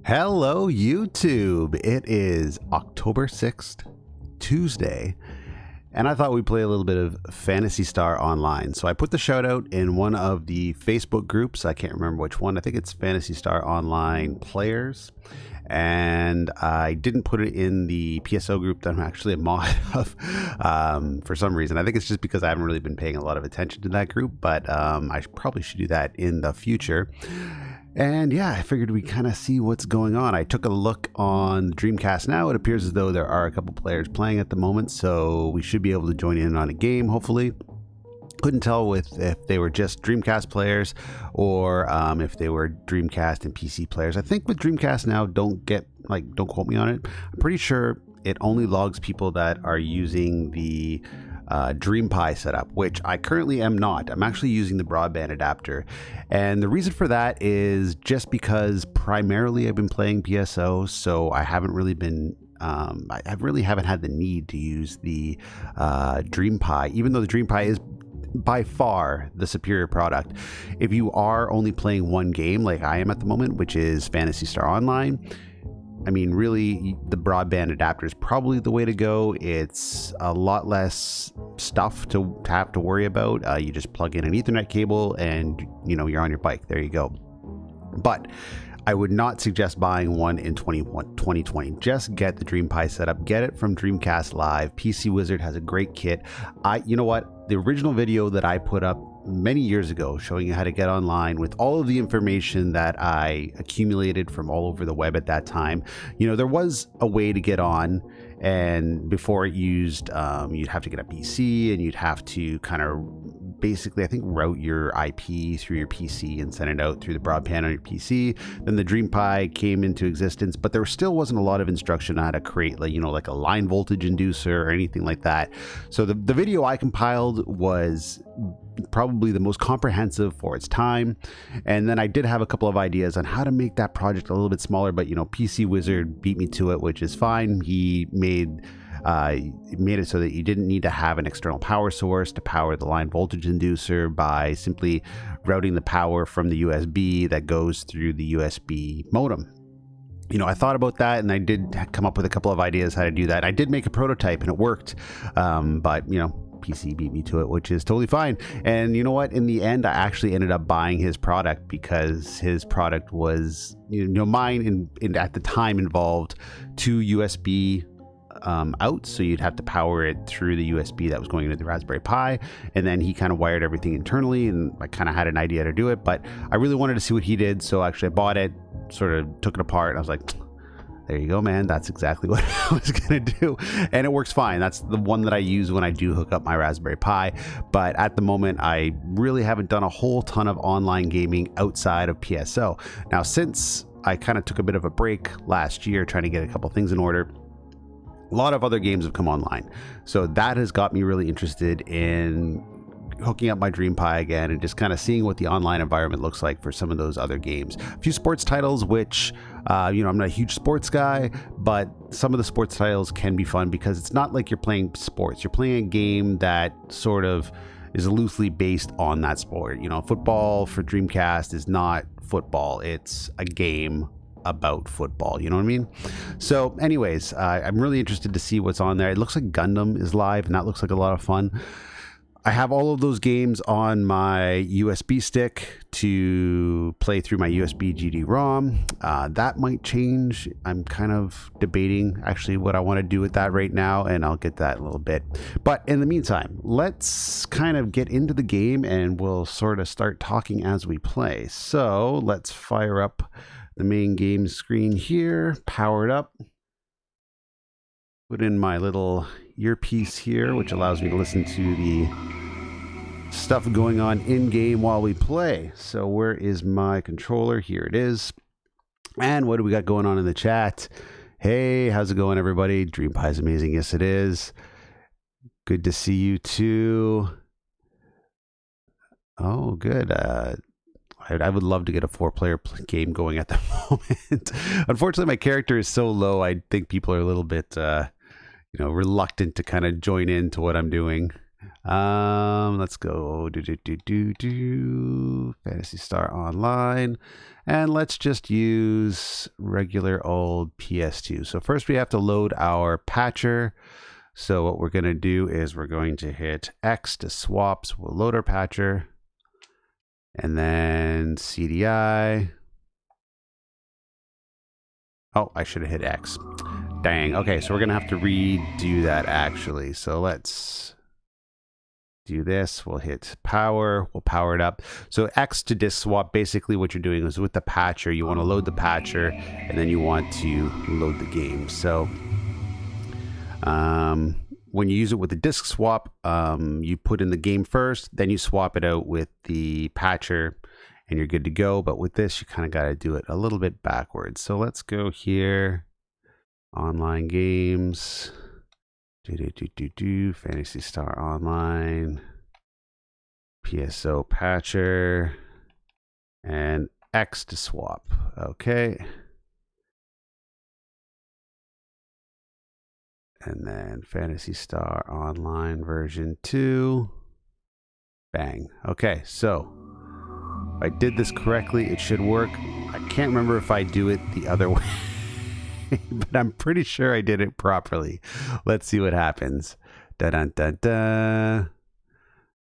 Hello, YouTube. It is October 6th, Tuesday, and I thought we'd play a little bit of Phantasy Star Online. So I put the shout out in one of the Facebook groups. I can't remember which one. I think it's Phantasy Star Online Players. And I didn't put it in the PSO group that I'm actually a mod of for some reason. I think it's just because I haven't really been paying a lot of attention to that group, but I probably should do that in the future. And yeah, I figured we'd kind of see what's going on. I took a look on Dreamcast now. It appears as though there are a couple players playing at the moment, so we should be able to join in on a game, hopefully. Couldn't tell if they were just Dreamcast players or if they were Dreamcast and PC players. I think with Dreamcast now, don't quote me on it. I'm pretty sure it only logs people that are using the DreamPi setup, which I currently am not. I'm actually using the broadband adapter, and the reason for that is just because primarily I've been playing PSO, so I haven't really been I really haven't had the need to use the DreamPi, even though the DreamPi is by far the superior product. If you are only playing one game like I am at the moment, which is Phantasy Star Online, I mean, really, the broadband adapter is probably the way to go. It's a lot less stuff to have to worry about. You just plug in an Ethernet cable and, you're on your bike. There you go. But I would not suggest buying one in 2020. Just get the DreamPi setup. Get it from Dreamcast Live. PC Wizard has a great kit. You know what? The original video that I put up many years ago showing you how to get online with all of the information that I accumulated from all over the web at that time, there was a way to get on, and before it used you'd have to get a PC and you'd have to kind of basically, I think, route your IP through your PC and send it out through the broadband on your PC. Then the DreamPi came into existence, but there still wasn't a lot of instruction on how to create like a line voltage inducer or anything like that. So the video I compiled was probably the most comprehensive for its time, and then I did have a couple of ideas on how to make that project a little bit smaller, but PC Wizard beat me to it, which is fine. He made it so that you didn't need to have an external power source to power the line voltage inducer by simply routing the power from the USB that goes through the USB modem. I thought about that, and I did come up with a couple of ideas how to do that. I did make a prototype and it worked, but PC beat me to it, which is totally fine. And you know what? In the end, I actually ended up buying his product because his product was, mine at the time involved two USB outs, so you'd have to power it through the USB that was going into the Raspberry Pi, and then he kind of wired everything internally, and I kind of had an idea to do it, but I really wanted to see what he did, so actually I bought it, sort of took it apart, and I was like, there you go, man. That's exactly what I was going to do. And it works fine. That's the one that I use when I do hook up my Raspberry Pi. But at the moment, I really haven't done a whole ton of online gaming outside of PSO. Now, since I kind of took a bit of a break last year trying to get a couple things in order, a lot of other games have come online. So that has got me really interested in hooking up my DreamPi again and just kind of seeing what the online environment looks like for some of those other games. A few sports titles, which I'm not a huge sports guy, but some of the sports titles can be fun because it's not like you're playing sports. You're playing a game that sort of is loosely based on that sport. Football for Dreamcast is not football. It's a game about football, you know what I mean? So anyways, I'm really interested to see what's on there. It looks like Gundam is live, and that looks like a lot of fun. I have all of those games on my USB stick to play through my USB GD-ROM. That might change. I'm kind of debating actually what I want to do with that right now, and I'll get that in a little bit. But in the meantime, let's kind of get into the game and we'll sort of start talking as we play. So let's fire up the main game screen here, power it up. Put in my little earpiece here, which allows me to listen to the stuff going on in game while we play. So where is my controller? Here it is. And what do we got going on in the chat? Hey, how's it going, everybody? DreamPi is amazing. Yes, it is. Good to see you too. Oh, good. I would love to get a 4-player game going at the moment. Unfortunately, my character is so low, I think people are a little bit reluctant to kind of join into what I'm doing. Let's go Phantasy Star Online, and let's just use regular old PS2. So first we have to load our patcher. So what we're going to do is we're going to hit X to swap. So we'll load our patcher, and then CDI. Oh, I should have hit X. Dang. Okay, so we're going to have to redo that actually. So let's do this. We'll hit power. We'll power it up. So X to disk swap, basically what you're doing is with the patcher, you want to load the patcher, and then you want to load the game. So when you use it with the disk swap, you put in the game first, then you swap it out with the patcher, and you're good to go. But with this, you kind of got to do it a little bit backwards. So let's go here. Online games. Phantasy Star Online. PSO patcher. And X to swap. Okay. And then Phantasy Star Online version 2. Bang. Okay, so if I did this correctly, it should work. I can't remember if I do it the other way, but I'm pretty sure I did it properly. Let's see what happens. Da da da da.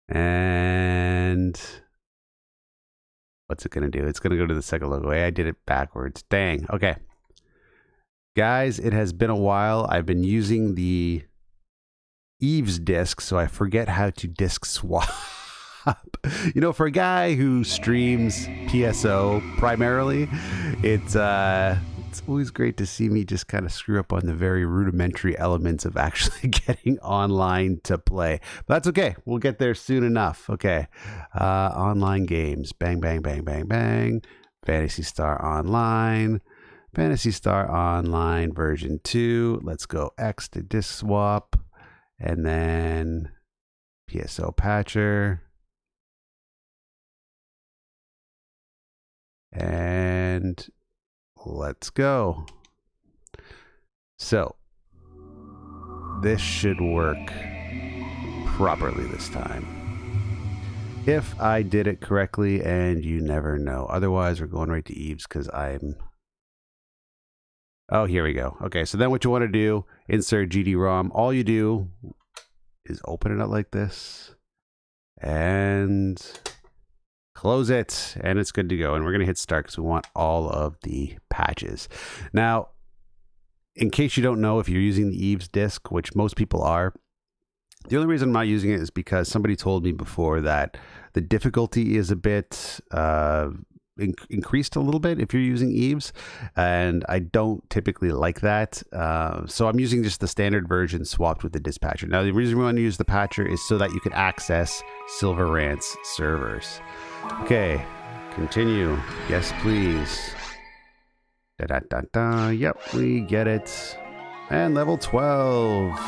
And what's it going to do? It's going to go to the second logo. I did it backwards. Dang. Okay. Guys, it has been a while. I've been using the Eve's disc, so I forget how to disc swap. You know, for a guy who streams PSO primarily, it's always great to see me just kind of screw up on the very rudimentary elements of actually getting online to play. But that's okay. We'll get there soon enough. Okay. Online games. Bang, bang, bang, bang, bang. Phantasy Star Online. Phantasy Star Online version 2. Let's go X to disk swap. And then PSO patcher. And let's go. So this should work properly this time. If I did it correctly, and you never know. Otherwise, we're going right to Eve's because I'm... Oh, here we go. Okay, so then what you want to do, insert GD-ROM. All you do is open it up like this and close it, and it's good to go. And we're going to hit start because we want all of the patches. Now, in case you don't know, if you're using the Eve's disc, which most people are, the only reason I'm not using it is because somebody told me before that the difficulty is a bit increased a little bit if you're using Eve's, and I don't typically like that. So I'm using just the standard version swapped with the dispatcher. Now, the reason we want to use the patcher is so that you can access Silver Rant's servers. Okay, continue. Yes, please. Da da da da. Yep, we get it. And level 12.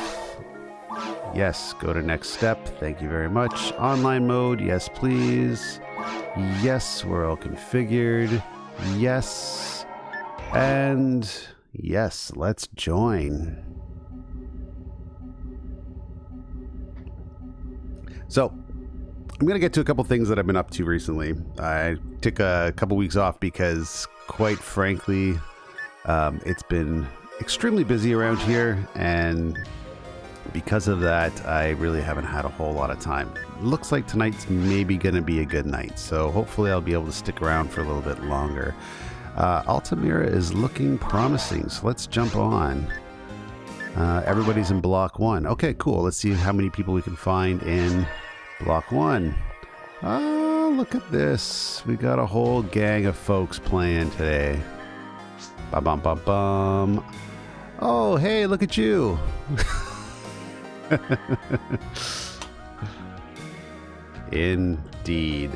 Yes, go to next step. Thank you very much. Online mode. Yes, please. Yes, we're all configured. Yes. And yes, let's join. So, I'm going to get to a couple things that I've been up to recently. I took a couple weeks off because, quite frankly, it's been extremely busy around here, and because of that, I really haven't had a whole lot of time. Looks like tonight's maybe going to be a good night, so hopefully I'll be able to stick around for a little bit longer. Altamira is looking promising, so let's jump on. Everybody's in Block 1. Okay, cool. Let's see how many people we can find in Block 1. Oh, look at this. We got a whole gang of folks playing today. Ba-bum-bum-bum. Oh, hey, look at you. Indeed.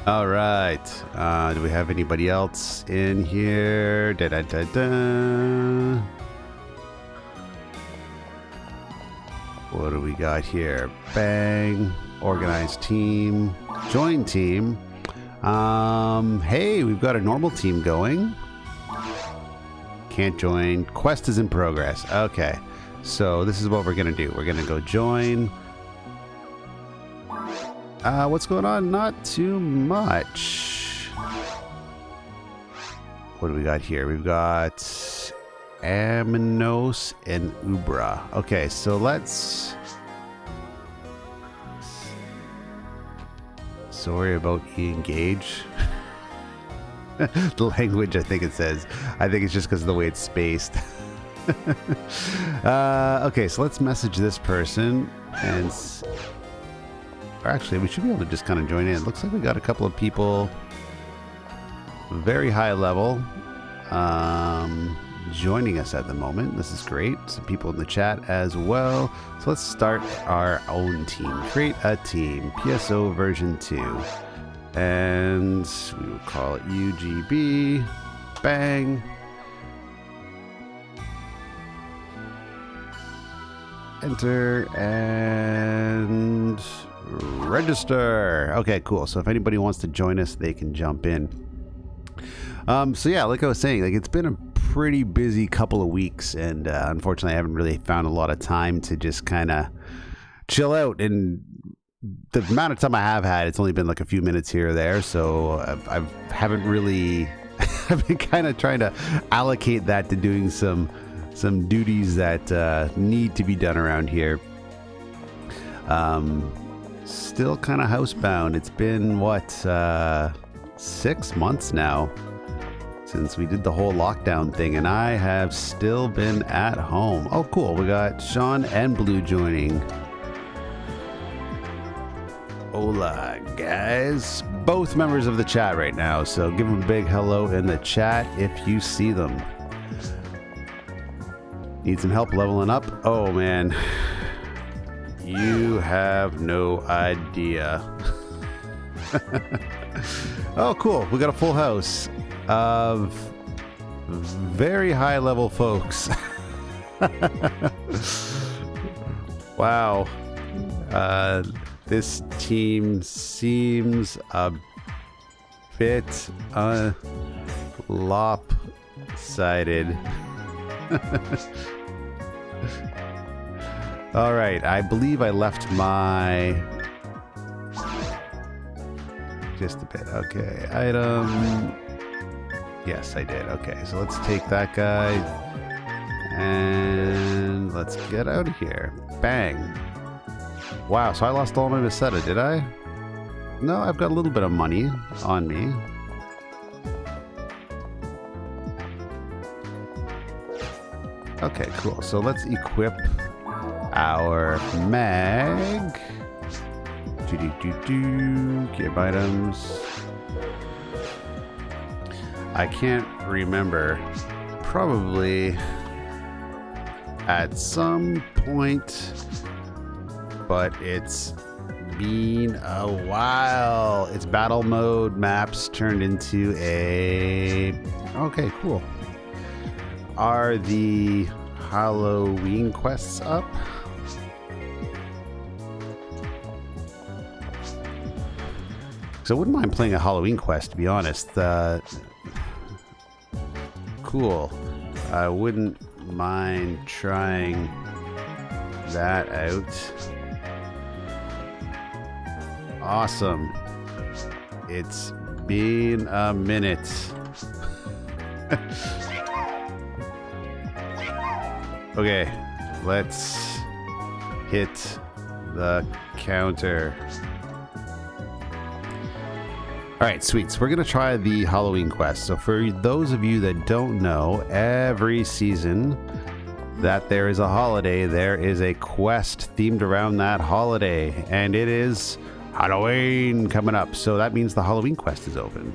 All right. Do we have anybody else in here? Da da da da. What do we got here? Bang. Organized team. Join team. Hey, we've got a normal team going. Can't join. Quest is in progress. Okay. So this is what we're gonna do. We're gonna go join. What's going on? Not too much. What do we got here? We've got Aminos and Ubra. Okay, so let's... Sorry about engage. The language, I think it says. I think it's just because of the way it's spaced. Okay, so let's message this person and... Actually, we should be able to just kind of join in. It looks like we got a couple of people very high level joining us at the moment. This is great. Some people in the chat as well. So let's start our own team. Create a team. PSO version 2. And we will call it UGB. Bang. Enter and register. Okay, cool. So if anybody wants to join us, they can jump in. So yeah, like I was saying, like it's been a pretty busy couple of weeks, and unfortunately I haven't really found a lot of time to just kind of chill out, and the amount of time I have had, it's only been like a few minutes here or there, so I haven't really I've been kind of trying to allocate that to doing some duties that need to be done around here. Still kind of housebound. It's been what 6 months now since we did the whole lockdown thing, and I have still been at home. Oh, cool. We got Sean and Blue joining. Hola, guys. Both members of the chat right now, so give them a big hello in the chat if you see them. Need some help leveling up? Oh, man. You have no idea. Oh, cool. We got a full house of very high level folks. Wow. This team seems a bit lopsided. All right, I believe I left my... Just a bit. Okay, item... Yes, I did. Okay, so let's take that guy. And let's get out of here. Bang. Wow, so I lost all my Meseta, did I? No, I've got a little bit of money on me. Okay, cool. So let's equip our mag. Give items. I can't remember. Probably at some point, but it's been a while. It's battle mode maps turned into a... Okay, cool. Are the Halloween quests up? So I wouldn't mind playing a Halloween quest, to be honest. Cool. I wouldn't mind trying that out. Awesome. It's been a minute. Okay, let's hit the counter. All right, sweet. So we're going to try the Halloween quest. So for those of you that don't know, every season that there is a holiday, there is a quest themed around that holiday. And it is Halloween coming up. So that means the Halloween quest is open.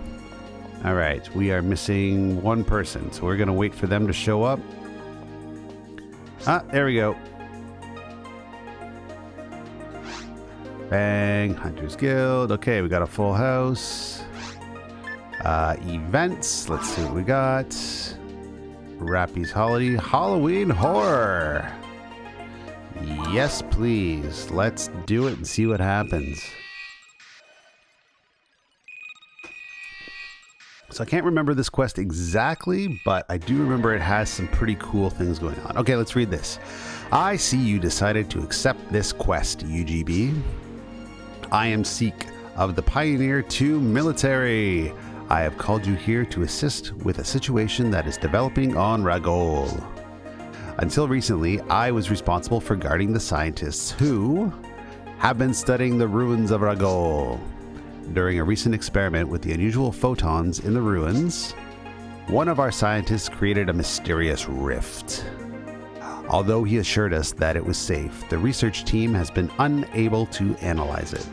All right, we are missing one person. So we're going to wait for them to show up. Ah, there we go. Bang, Hunter's Guild. Okay, we got a full house. Events. Let's see what we got. Rappy's Holiday. Halloween Horror. Yes, please. Let's do it and see what happens. So I can't remember this quest exactly, but I do remember it has some pretty cool things going on. Okay, let's read this. I see you decided to accept this quest, UGB. I am Seek of the Pioneer 2 Military. I have called you here to assist with a situation that is developing on Ragol. Until recently, I was responsible for guarding the scientists who have been studying the ruins of Ragol. During a recent experiment with the unusual photons in the ruins, one of our scientists created a mysterious rift. Although he assured us that it was safe, the research team has been unable to analyze it.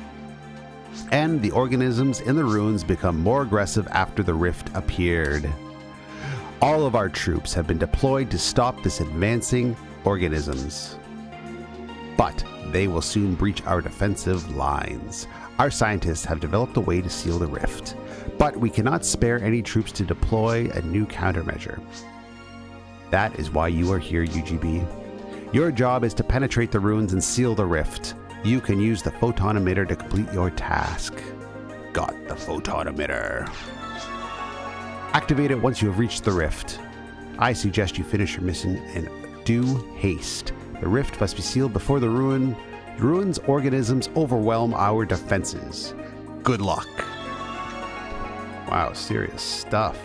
And the organisms in the ruins become more aggressive after the rift appeared. All of our troops have been deployed to stop this advancing organisms. But they will soon breach our defensive lines. Our scientists have developed a way to seal the rift, but we cannot spare any troops to deploy a new countermeasure. That is why you are here, UGB. Your job is to penetrate the ruins and seal the rift. You can use the photon emitter to complete your task. Got the photon emitter. Activate it once you have reached the rift. I suggest you finish your mission in due haste. The rift must be sealed before the ruins organisms overwhelm our defenses. Good luck. Wow, serious stuff.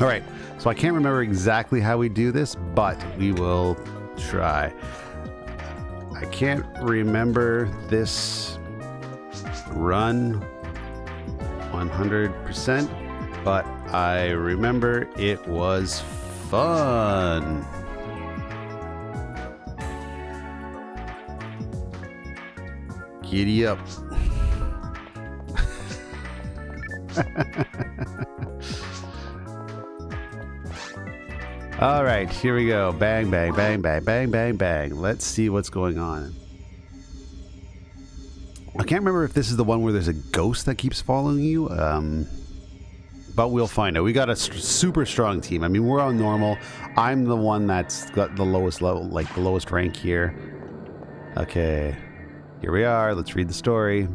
All right, so I can't remember exactly how we do this, but we will try. I can't remember this run 100%, but I remember it was fun. Giddy up. All right, here we go. Bang, bang, bang, bang, bang, bang, bang. Let's see what's going on. I can't remember if this is the one where there's a ghost that keeps following you, but we'll find out. We got a super strong team. I mean, we're on normal. I'm the one that's got the lowest level, like the lowest rank here. Okay, here we are. Let's read the story.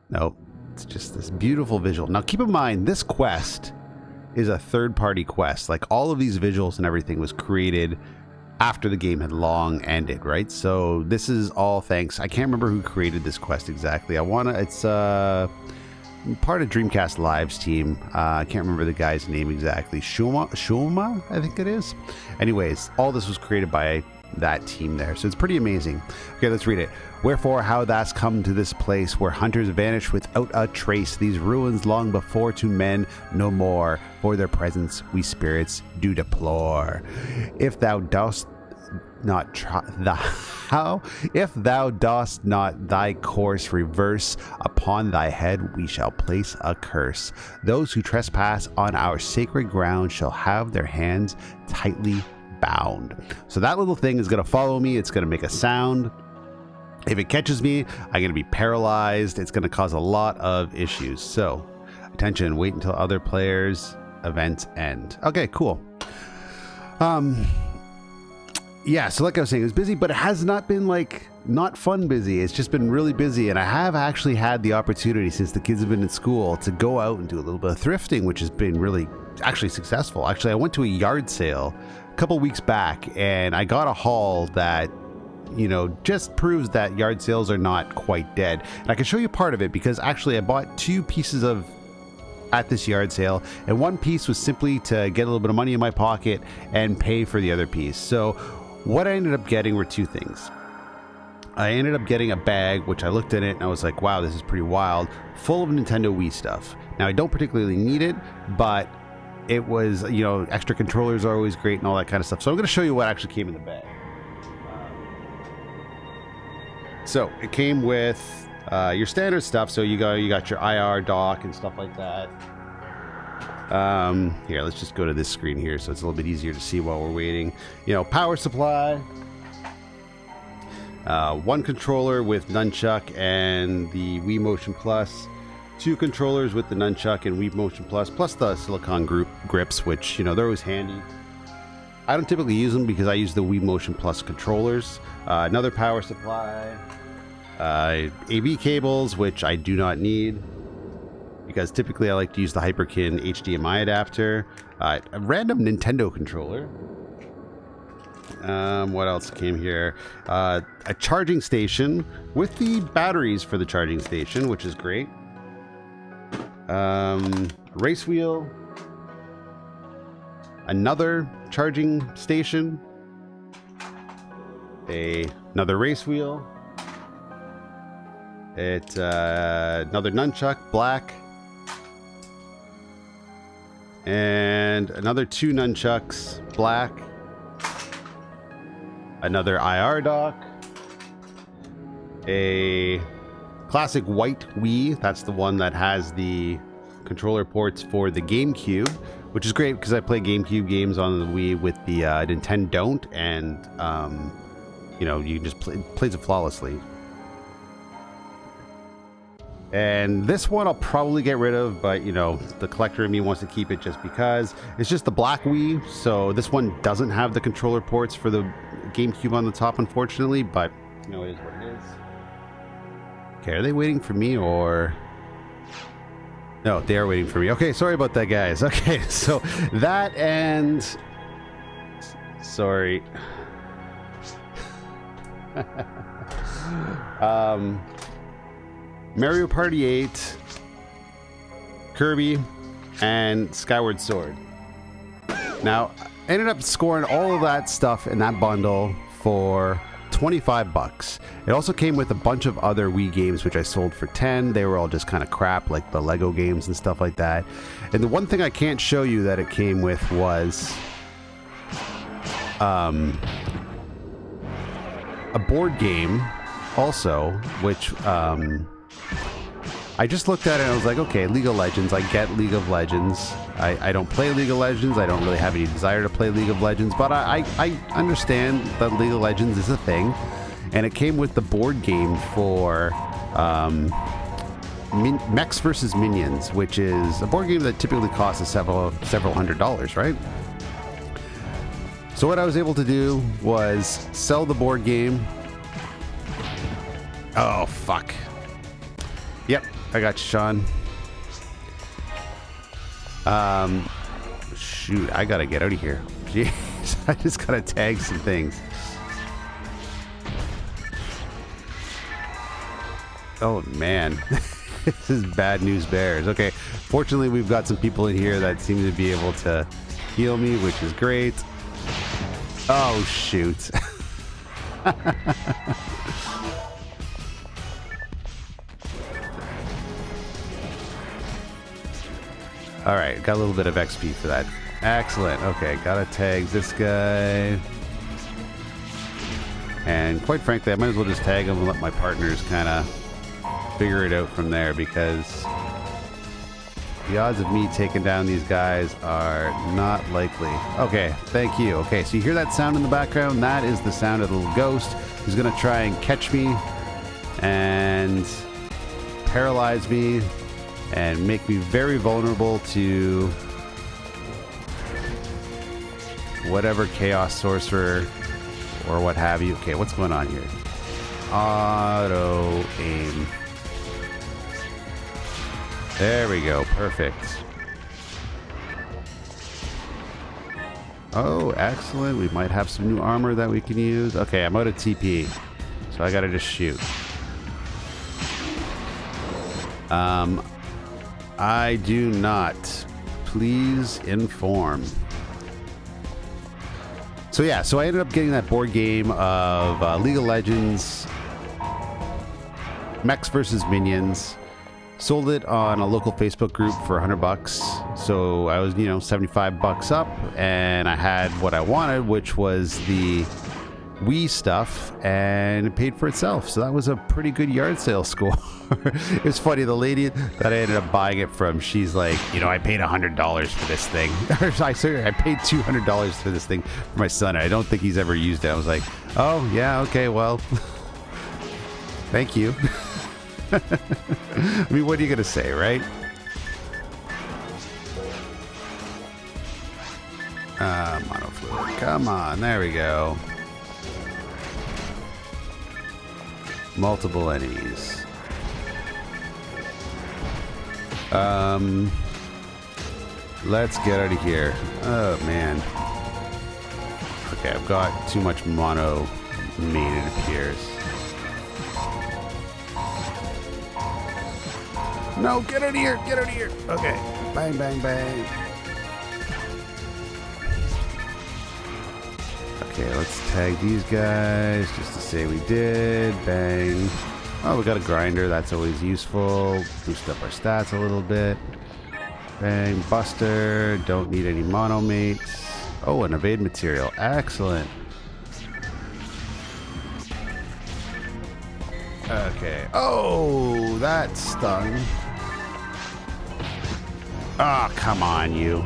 Nope, it's just this beautiful visual. Now, keep in mind, this quest is a third-party quest. Like, all of these visuals and everything was created after the game had long ended, right? So this is all thanks. I can't remember who created this quest exactly. It's part of Dreamcast Live's team. I can't remember the guy's name exactly. Shuma, I think it is. Anyways, all this was created by that team there, so it's pretty amazing. Okay, let's read it. Wherefore, how thou'st come to this place where hunters vanish without a trace, these ruins long before to men no more, for their presence we spirits do deplore. If thou dost not if thou dost not thy course reverse, upon thy head we shall place a curse. Those who trespass on our sacred ground shall have their hands tightly bound. So that little thing is going to follow me. It's going to make a sound. If it catches me, I'm going to be paralyzed. It's going to cause a lot of issues. So attention, wait until other players' events end. Okay, cool. Yeah, so like I was saying, it was busy, but it has not been like not fun busy. It's just been really busy, and I have actually had the opportunity since the kids have been in school to go out and do a little bit of thrifting, which has been really actually successful. Actually, I went to a yard sale a couple weeks back, and I got a haul that, you know, just proves that yard sales are not quite dead. And I can show you part of it because actually I bought two pieces at this yard sale, and one piece was simply to get a little bit of money in my pocket and pay for the other piece. So what I ended up getting were two things. I ended up getting a bag, which I looked at it and I was like, wow, this is pretty wild, full of Nintendo Wii stuff. Now, I don't particularly need it, but it was, you know, extra controllers are always great and all that kind of stuff. So I'm going to show you what actually came in the bag. So it came with your standard stuff. So you got your IR dock and stuff like that. Here, let's just go to this screen here so it's a little bit easier to see while we're waiting. You know, power supply, one controller with nunchuck and the Wii Motion Plus, two controllers with the nunchuck and Wii Motion Plus the silicone grips, which, you know, they're always handy. I don't typically use them because I use the Wii Motion Plus controllers. Another power supply, AV cables, which I do not need because typically I like to use the Hyperkin HDMI adapter, a random Nintendo controller, What else came here? A charging station with the batteries for the charging station, which is great. Race wheel. Another charging station. Another race wheel. Another nunchuck, black. And another 2 nunchucks, black. Another IR dock. A classic white Wii. That's the one that has the controller ports for the GameCube, which is great because I play GameCube games on the Wii with the Nintendo don't, and you know, you can just plays it flawlessly. And this one I'll probably get rid of, but you know, the collector in me wants to keep it just because. It's just the black Wii, so this one doesn't have the controller ports for the GameCube on the top, unfortunately, but you know, it is what it is. Okay, are they waiting for me or... No, they are waiting for me. Okay, sorry about that, guys. Okay, so that and... Sorry. Mario Party 8, Kirby, and Skyward Sword. Now, I ended up scoring all of that stuff in that bundle for 25 bucks. It also came with a bunch of other Wii games which I sold for 10. They were all just kind of crap, like the Lego games and stuff like that. And the one thing I can't show you that it came with was a board game also, which I just looked at it and I was like, okay, League of Legends. I get League of Legends. I don't play League of Legends. I don't really have any desire to play League of Legends, but I understand that League of Legends is a thing. And it came with the board game for Mechs vs. Minions, which is a board game that typically costs several $100s, right? So what I was able to do was sell the board game. Oh, fuck. Yep, I got you, Sean. Shoot, I gotta get out of here. Jeez, I just gotta tag some things. Oh, man. This is bad news bears. Okay, fortunately, we've got some people in here that seem to be able to heal me, which is great. Oh, shoot. Alright, got a little bit of XP for that. Excellent. Okay, gotta tag this guy. And quite frankly, I might as well just tag him and let my partners kind of figure it out from there, because the odds of me taking down these guys are not likely. Okay, thank you. Okay, so you hear that sound in the background? That is the sound of the little ghost who's going to try and catch me and paralyze me and make me very vulnerable to whatever chaos sorcerer or what have you. Okay, what's going on here? Auto aim. There we go. Perfect. Oh, excellent. We might have some new armor that we can use. Okay, I'm out of TP, so I gotta just shoot. I do not. Please inform. So yeah, so I ended up getting that board game of League of Legends, Mechs vs. Minions. Sold it on a local Facebook group for 100 bucks. So I was, you know, 75 bucks up, and I had what I wanted, which was the Wii stuff, and it paid for itself. So that was a pretty good yard sale score. It was funny, the lady that I ended up buying it from, she's like, you know, I paid $100 for this thing. I paid $200 for this thing for my son. I don't think he's ever used it. I was like, oh yeah, okay, well, thank you. I mean, what are you gonna say, right? Monofluid. Come on, there we go. Multiple enemies. Let's get out of here. Oh man. Okay, I've got too much mono made, it appears. No, get out of here! Get out of here! Okay. Bang, bang, bang. Okay, let's tag these guys just to say we did. Bang. Oh, we got a grinder. That's always useful. Boost up our stats a little bit. Bang. Buster. Don't need any mono mates. Oh, an evade material. Excellent. Okay. Oh, that stung. Oh, come on, you.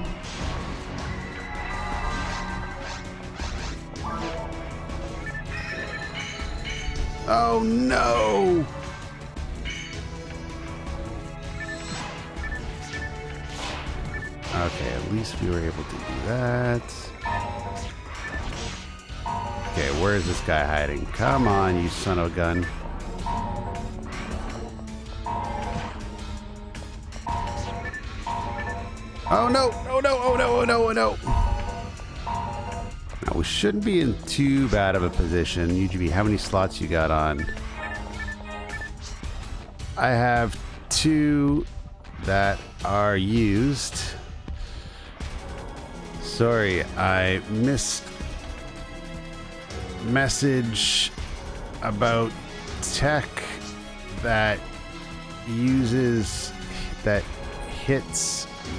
Oh, no. Okay, at least we were able to do that. Okay, where is this guy hiding? Come on, you son of a gun. Oh no! Oh no! Oh no! Oh no! Oh no! Now we shouldn't be in too bad of a position. UGB, how many slots you got on? I have 2 that are used. Sorry, I missed message about tech that hits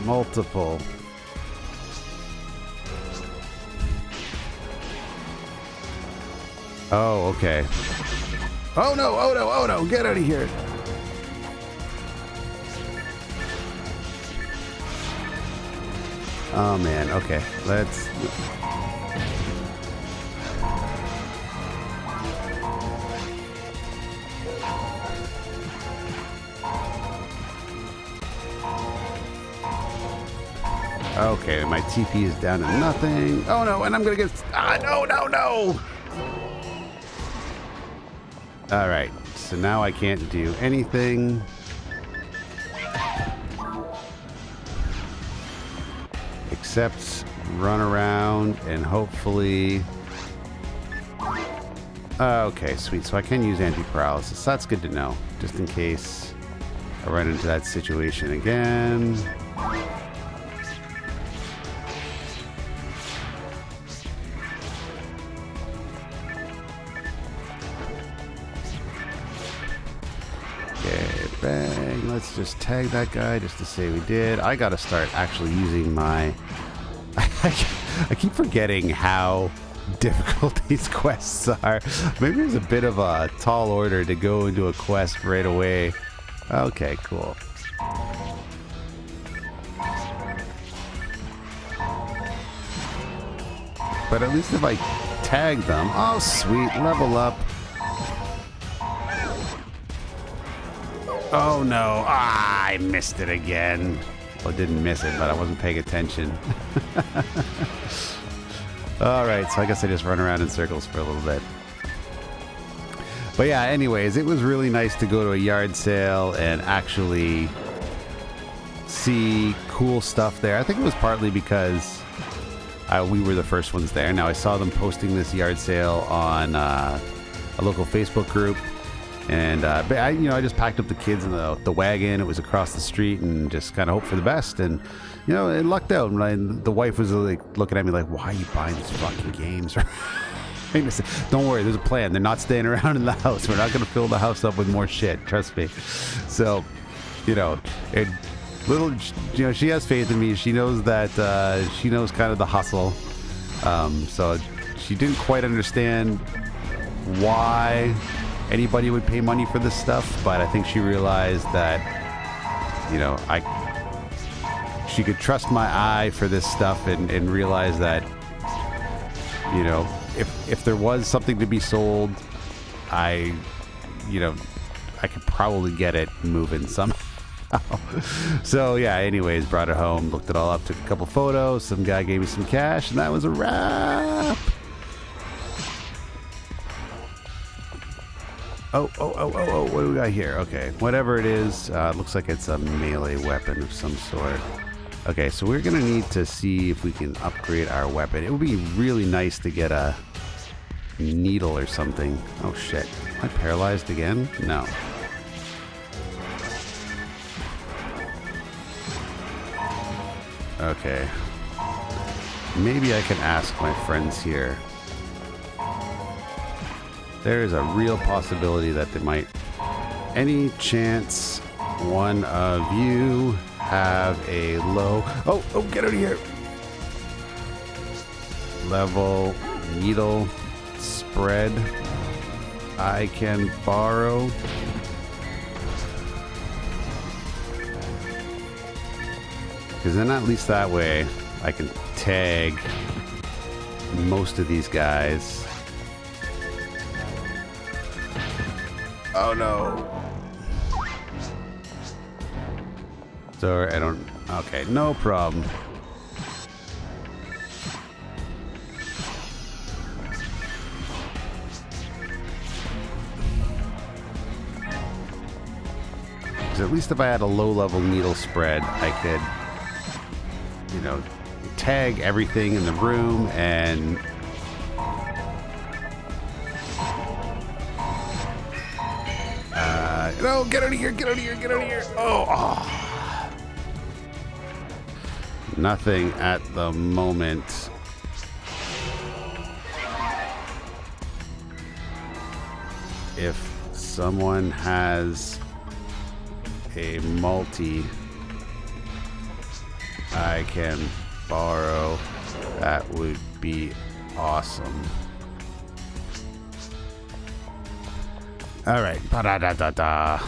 multiple. Oh, okay. Oh no, oh no, oh no, get out of here. Oh man, okay, let's... Okay, my TP is down to nothing. Oh no, and I'm gonna get... Ah, no, no, no! Alright, so now I can't do anything. Except run around and hopefully... Okay, sweet. So I can use anti-paralysis. That's good to know, just in case I run into that situation again. Okay, bang. Let's just tag that guy just to say we did. I gotta start actually using my... I keep forgetting how difficult these quests are. Maybe there's a bit of a tall order to go into a quest right away. Okay, cool. But at least if I tag them... Oh, sweet. Level up. Oh, no. Ah, I missed it again. Well, I didn't miss it, but I wasn't paying attention. Alright, so I guess I just run around in circles for a little bit. But yeah, anyways, it was really nice to go to a yard sale and actually see cool stuff there. I think it was partly because we were the first ones there. Now, I saw them posting this yard sale on a local Facebook group. And but I just packed up the kids in the wagon. It was across the street, and just kind of hoped for the best. And it lucked out. And the wife was like looking at me like, "Why are you buying these fucking games?" I said, "Don't worry, there's a plan. They're not staying around in the house. We're not going to fill the house up with more shit. Trust me." So, she has faith in me. She knows that she knows kind of the hustle. So she didn't quite understand why anybody would pay money for this stuff, but I think she realized that she could trust my eye for this stuff and realize that if there was something to be sold, I could probably get it moving somehow. So yeah, anyways, brought it home, looked it all up, took a couple photos, some guy gave me some cash, and that was a wrap. Oh, what do we got here? Okay, whatever it is, looks like it's a melee weapon of some sort. Okay, so we're gonna need to see if we can upgrade our weapon. It would be really nice to get a needle or something. Oh shit. Am I paralyzed again? No. Okay. Maybe I can ask my friends here. There is a real possibility that they might... Any chance one of you have a low... Oh, get out of here! Level needle spread I can borrow. Because then at least that way I can tag most of these guys. Oh no. Sorry, I don't... Okay, no problem. Because at least if I had a low-level needle spread, I could, you know, tag everything in the room and... No, get out of here, get out of here, get out of here. Oh. Nothing at the moment. If someone has a multi I can borrow, that would be awesome. All right. Ba-da-da-da-da.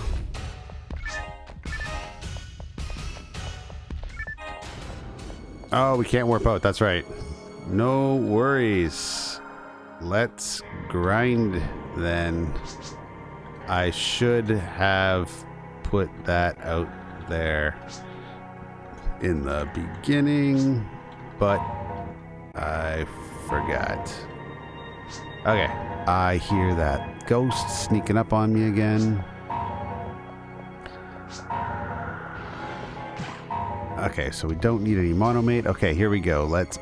Oh, we can't warp out. That's right. No worries. Let's grind then. I should have put that out there in the beginning, but I forgot. Okay. I hear that ghost sneaking up on me again. Okay, so we don't need any monomate. Okay, here we go. Let's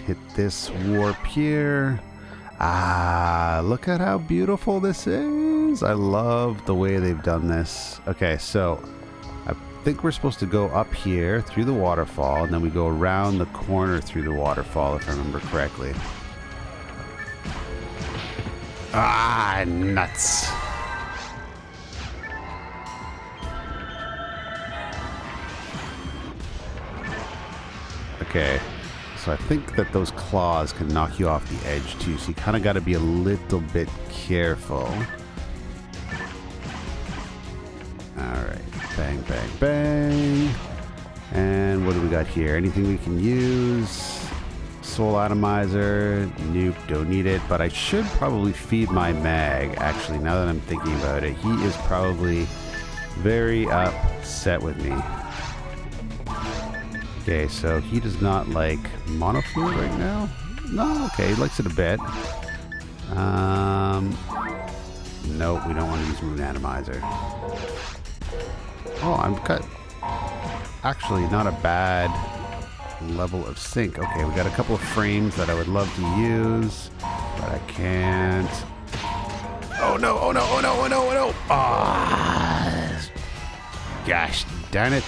hit this warp here. Ah, look at how beautiful this is. I love the way they've done this. Okay, so I think we're supposed to go up here through the waterfall, and then we go around the corner through the waterfall, if I remember correctly. Ah, nuts. Okay, so I think that those claws can knock you off the edge too, so you kind of got to be a little bit careful. Alright, bang, bang, bang. And what do we got here? Anything we can use? Soul atomizer, nope, don't need it, but I should probably feed my mag, actually, now that I'm thinking about it. He is probably very upset with me. Okay, so he does not like monofluid right now? No, okay, he likes it a bit. Nope, we don't want to use moon atomizer. Oh, I'm cut. Actually, not a bad level of sync. Okay, we got a couple of frames that I would love to use, but I can't. Oh no, oh no, oh no, oh no, oh no. Ah, gosh darn it.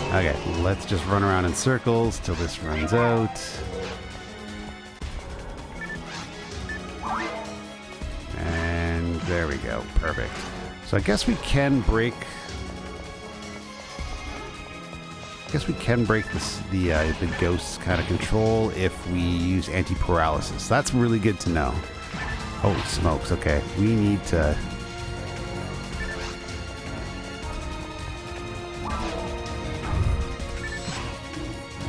Okay, let's just run around in circles till this runs out. And there we go, perfect. So I guess we can break the ghost's kind of control if we use anti-paralysis. That's really good to know. Holy smokes, okay. We need to...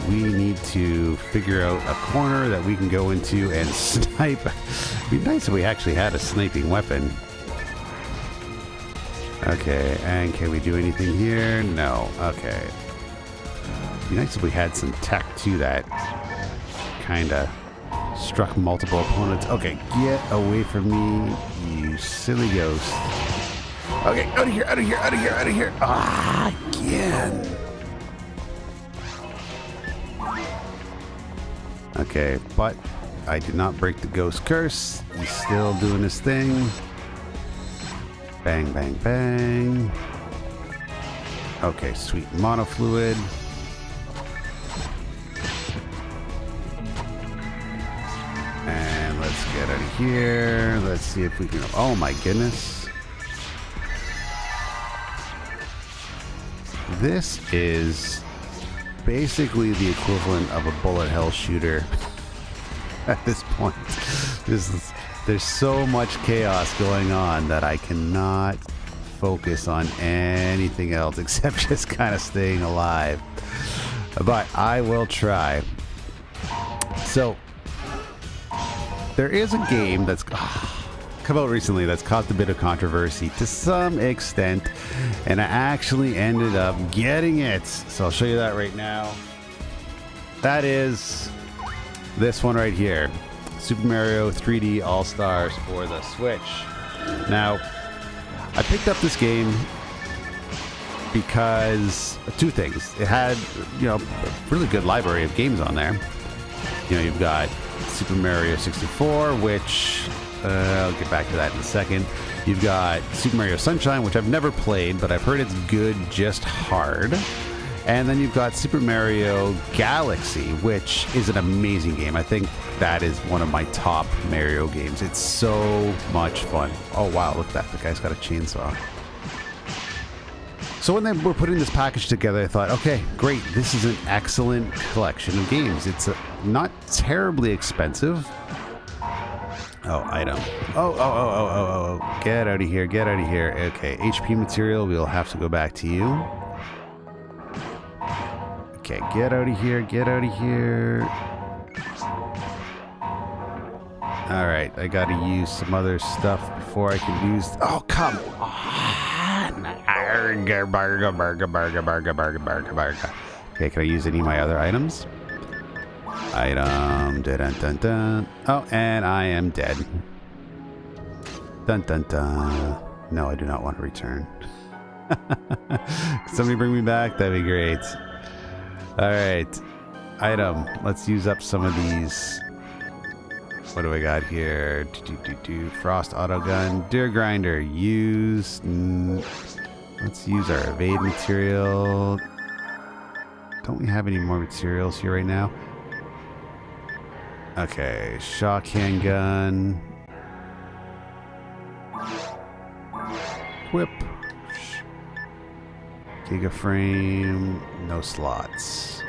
We need to figure out a corner that we can go into and snipe. It'd be nice if we actually had a sniping weapon. Okay, and can we do anything here? No. Okay. It'd be nice if we had some tech to that. Kinda struck multiple opponents. Okay, get away from me, you silly ghost. Okay, out of here, out of here, out of here, out of here. Ah, again. Okay, but I did not break the ghost curse. He's still doing his thing. Bang, bang, bang. Okay, sweet monofluid. And let's get out of here. Let's see if we can... Oh my goodness. This is basically the equivalent of a bullet hell shooter at this point. There's so much chaos going on that I cannot focus on anything else except just kind of staying alive. But I will try. So there is a game that's come out recently that's caused a bit of controversy to some extent, and I actually ended up getting it. So I'll show you that right now. That is this one right here. Super Mario 3D All-Stars for the Switch. Now, I picked up this game because two things. It had, a really good library of games on there. You've got Super Mario 64, which I'll get back to that in a second. You've got Super Mario Sunshine, which I've never played, but I've heard it's good, just hard. And then you've got Super Mario Galaxy, which is an amazing game. I think that is one of my top Mario games. It's so much fun. Oh, wow, look at that. The guy's got a chainsaw. So when they were putting this package together, I thought, okay, great. This is an excellent collection of games. It's not terribly expensive. Oh, item. Oh. Get out of here. Get out of here. Okay, HP material. We'll have to go back to you. Okay, get out of here. Get out of here. Alright, I gotta use some other stuff before I can use... Oh, come on! Okay, can I use any of my other items? Item... Dun, dun, dun, dun. Oh, and I am dead. Dun, dun, dun. No, I do not want to return. Can somebody bring me back? That'd be great. Alright. Item. Let's use up some of these... What do I got here? Frost auto gun, deer grinder. Use. Let's use our evade material. Don't we have any more materials here right now? Okay, shock handgun. Whip. Giga frame. No slots.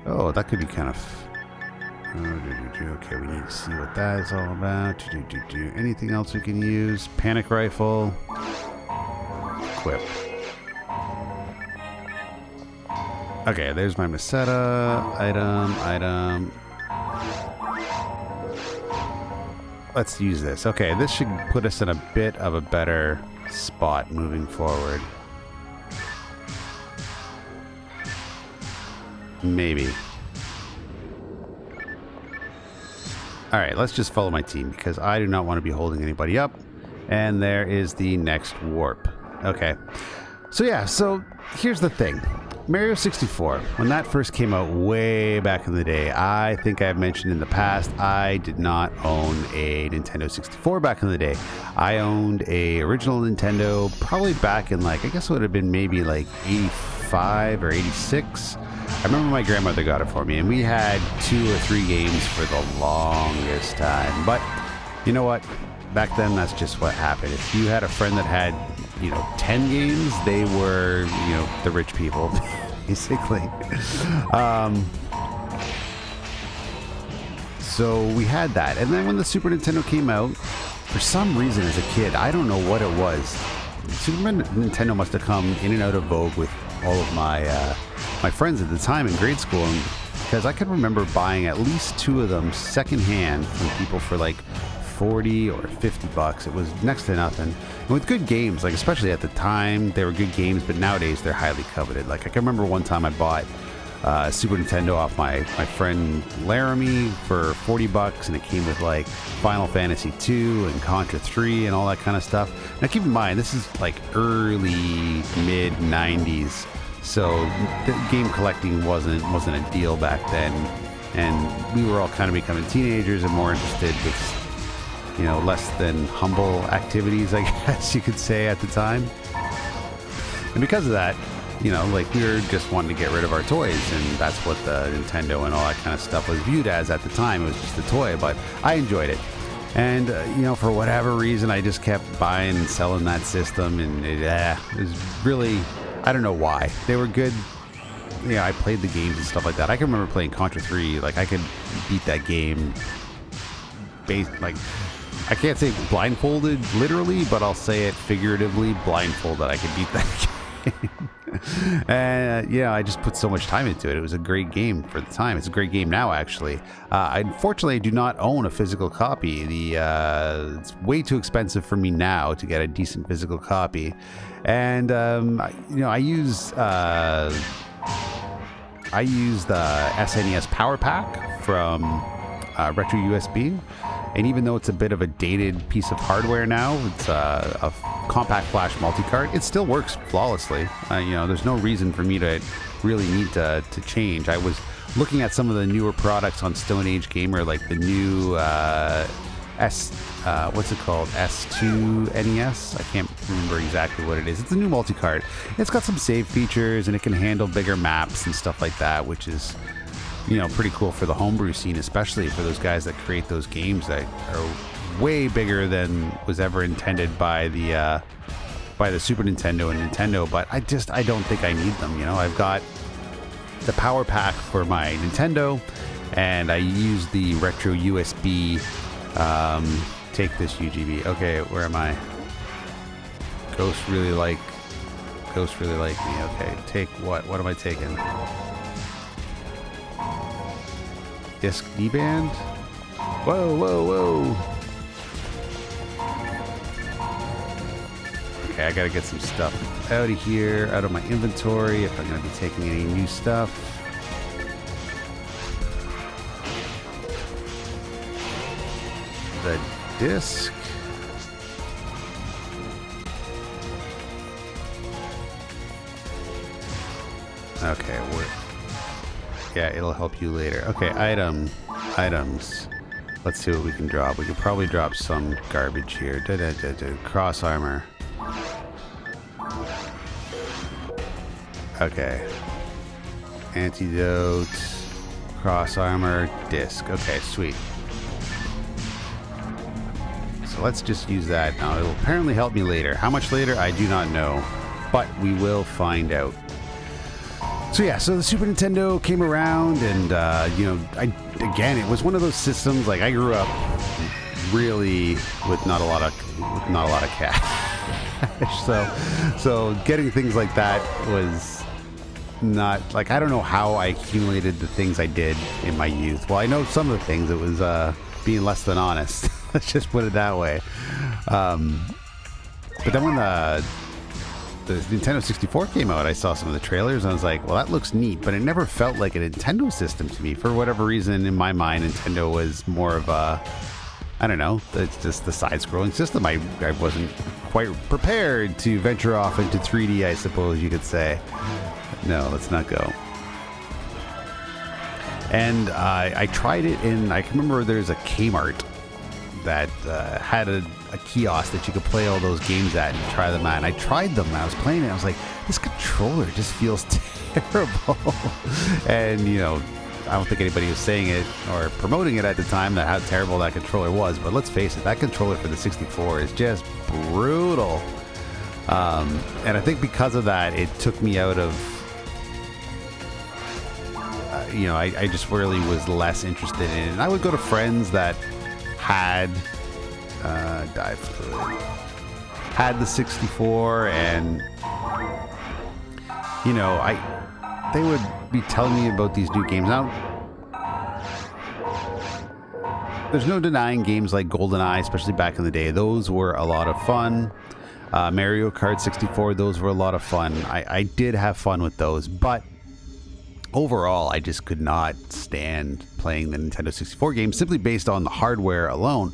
Oh, that could be kind of. Okay, we need to see what that is all about. Anything else we can use? Panic rifle. Equip. Okay, there's my Meseta. Item. Let's use this. Okay, this should put us in a bit of a better spot moving forward. Maybe. Alright, let's just follow my team because I do not want to be holding anybody up. And there is the next warp. Okay. So yeah, so here's the thing. Mario 64, when that first came out way back in the day, I think I've mentioned in the past, I did not own a Nintendo 64 back in the day. I owned a original Nintendo probably back in I guess it would have been maybe 85 or 86. I remember my grandmother got it for me, and we had 2 or 3 games for the longest time. But you know what? Back then, that's just what happened. If you had a friend that had, 10 games, they were, the rich people, basically. So we had that. And then when the Super Nintendo came out, for some reason as a kid, I don't know what it was. Super Nintendo must have come in and out of vogue with all of my friends at the time in grade school, because I can remember buying at least 2 of them secondhand from people for 40 or 50 bucks. It was next to nothing. And with good games, especially at the time, they were good games, but nowadays they're highly coveted. I can remember one time I bought a Super Nintendo off my friend Laramie for 40 bucks, and it came with Final Fantasy 2 and Contra 3 and all that kind of stuff. Now keep in mind, this is early, mid 90s. So the game collecting wasn't a deal back then, and we were all kind of becoming teenagers and more interested with, you know, less than humble activities, I guess you could say, at the time. And because of that, you know, like, we were just wanting to get rid of our toys, and that's what the Nintendo and all that kind of stuff was viewed as at the time. It was just a toy, but I enjoyed it. And, you know, for whatever reason, I just kept buying and selling that system, and it was really, I don't know why. They were good. Yeah, I played the games and stuff like that. I can remember playing Contra 3. Like, I could beat that game like, I can't say blindfolded literally, but I'll say it figuratively, blindfolded. I could beat that game. And yeah, I just put so much time into it. It was a great game for the time. It's a great game now, actually. I unfortunately do not own a physical copy. It's way too expensive for me now to get a decent physical copy. And you know, I use the SNES Power Pack from Retro USB. And even though it's a bit of a dated piece of hardware now, it's a compact flash multi-cart, it still works flawlessly. You know, there's no reason for me to really need to change. I was looking at some of the newer products on Stone Age Gamer, like the new what's it called? S2 NES? I can't remember exactly what it is. It's a new multi-cart. It's got some save features, and it can handle bigger maps and stuff like that, which is, you know, pretty cool for the homebrew scene, especially for those guys that create those games that are way bigger than was ever intended by the Super Nintendo and Nintendo. But I don't think I need them. You know, I've got the Power Pack for my Nintendo, and I use the Retro USB. Take this UGB. Okay, where am I? Ghosts really like me. Okay, take what? What am I taking? Disc D-band? Whoa, whoa, whoa. Okay, I gotta get some stuff out of here, out of my inventory, if I'm gonna be taking any new stuff. The disc. Okay, yeah, it'll help you later. Okay, items. Let's see what we can drop. We could probably drop some garbage here. Cross armor. Okay. Antidote. Cross armor. Disc. Okay, sweet. So let's just use that now. It will apparently help me later. How much later? I do not know. But we will find out. So yeah, so the Super Nintendo came around, and you know, again, it was one of those systems. Like, I grew up really with not a lot of cash. so getting things like that was not, like, I don't know how I accumulated the things I did in my youth. Well, I know some of the things. It was being less than honest. Let's just put it that way. But then when the Nintendo 64 came out, I saw some of the trailers, and I was like, well, that looks neat, but it never felt like a Nintendo system to me. For whatever reason, in my mind, Nintendo was more of a, I don't know, it's just the side-scrolling system. I wasn't quite prepared to venture off into 3D, I suppose you could say. No, let's not go. And I tried it in, I can remember there's a Kmart that had a kiosk that you could play all those games at and try them out. And I tried them, and I was playing it, and I was like, this controller just feels terrible. And, you know, I don't think anybody was saying it or promoting it at the time, that how terrible that controller was. But let's face it, that controller for the 64 is just brutal. And I think because of that, it took me out of, you know, I just really was less interested in it. And I would go to friends that had had the 64, and, you know, they would be telling me about these new games. Now, there's no denying games like GoldenEye, especially back in the day. Those were a lot of fun. Mario Kart 64, those were a lot of fun. I did have fun with those, but overall, I just could not stand playing the Nintendo 64 games simply based on the hardware alone.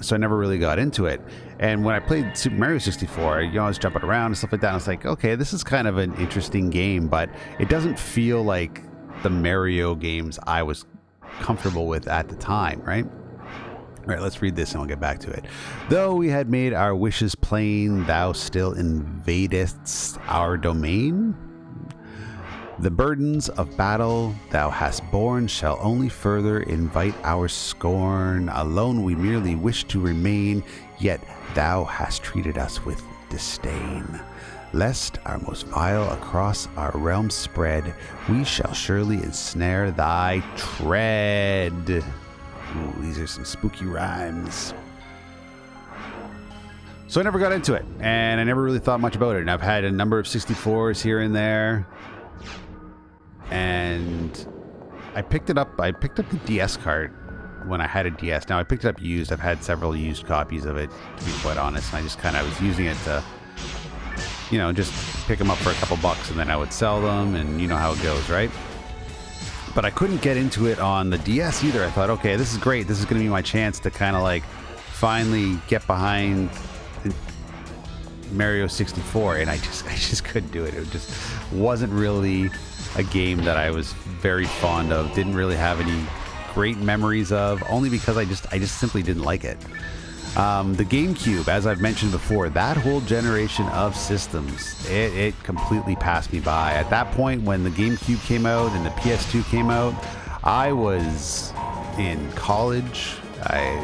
so I never really got into it. And when I played Super Mario 64, I was jumping around and stuff like that. And I was like, okay, this is kind of an interesting game, but it doesn't feel like the Mario games I was comfortable with at the time, right? All right, let's read this and we'll get back to it. Though we had made our wishes plain, thou still invadest our domain. The burdens of battle thou hast borne shall only further invite our scorn. Alone we merely wish to remain, yet thou hast treated us with disdain. Lest our most vile across our realm spread, we shall surely ensnare thy tread. Ooh, these are some spooky rhymes. So I never got into it, and I never really thought much about it. And I've had a number of 64s here and there. And I picked it up. I picked up the DS cart when I had a DS. Now I picked it up used. I've had several used copies of it, to be quite honest. And I just kind of was using it to, you know, just pick them up for a couple bucks and then I would sell them, and you know how it goes, right? But I couldn't get into it on the DS either. I thought, okay, this is great. This is going to be my chance to kind of like finally get behind Mario 64, and I just couldn't do it. It just wasn't really a game that I was very fond of. Didn't really have any great memories of, only because I just simply didn't like it. The GameCube, as I've mentioned before, that whole generation of systems, it completely passed me by. At that point, when the GameCube came out and the PS2 came out, I was in college. I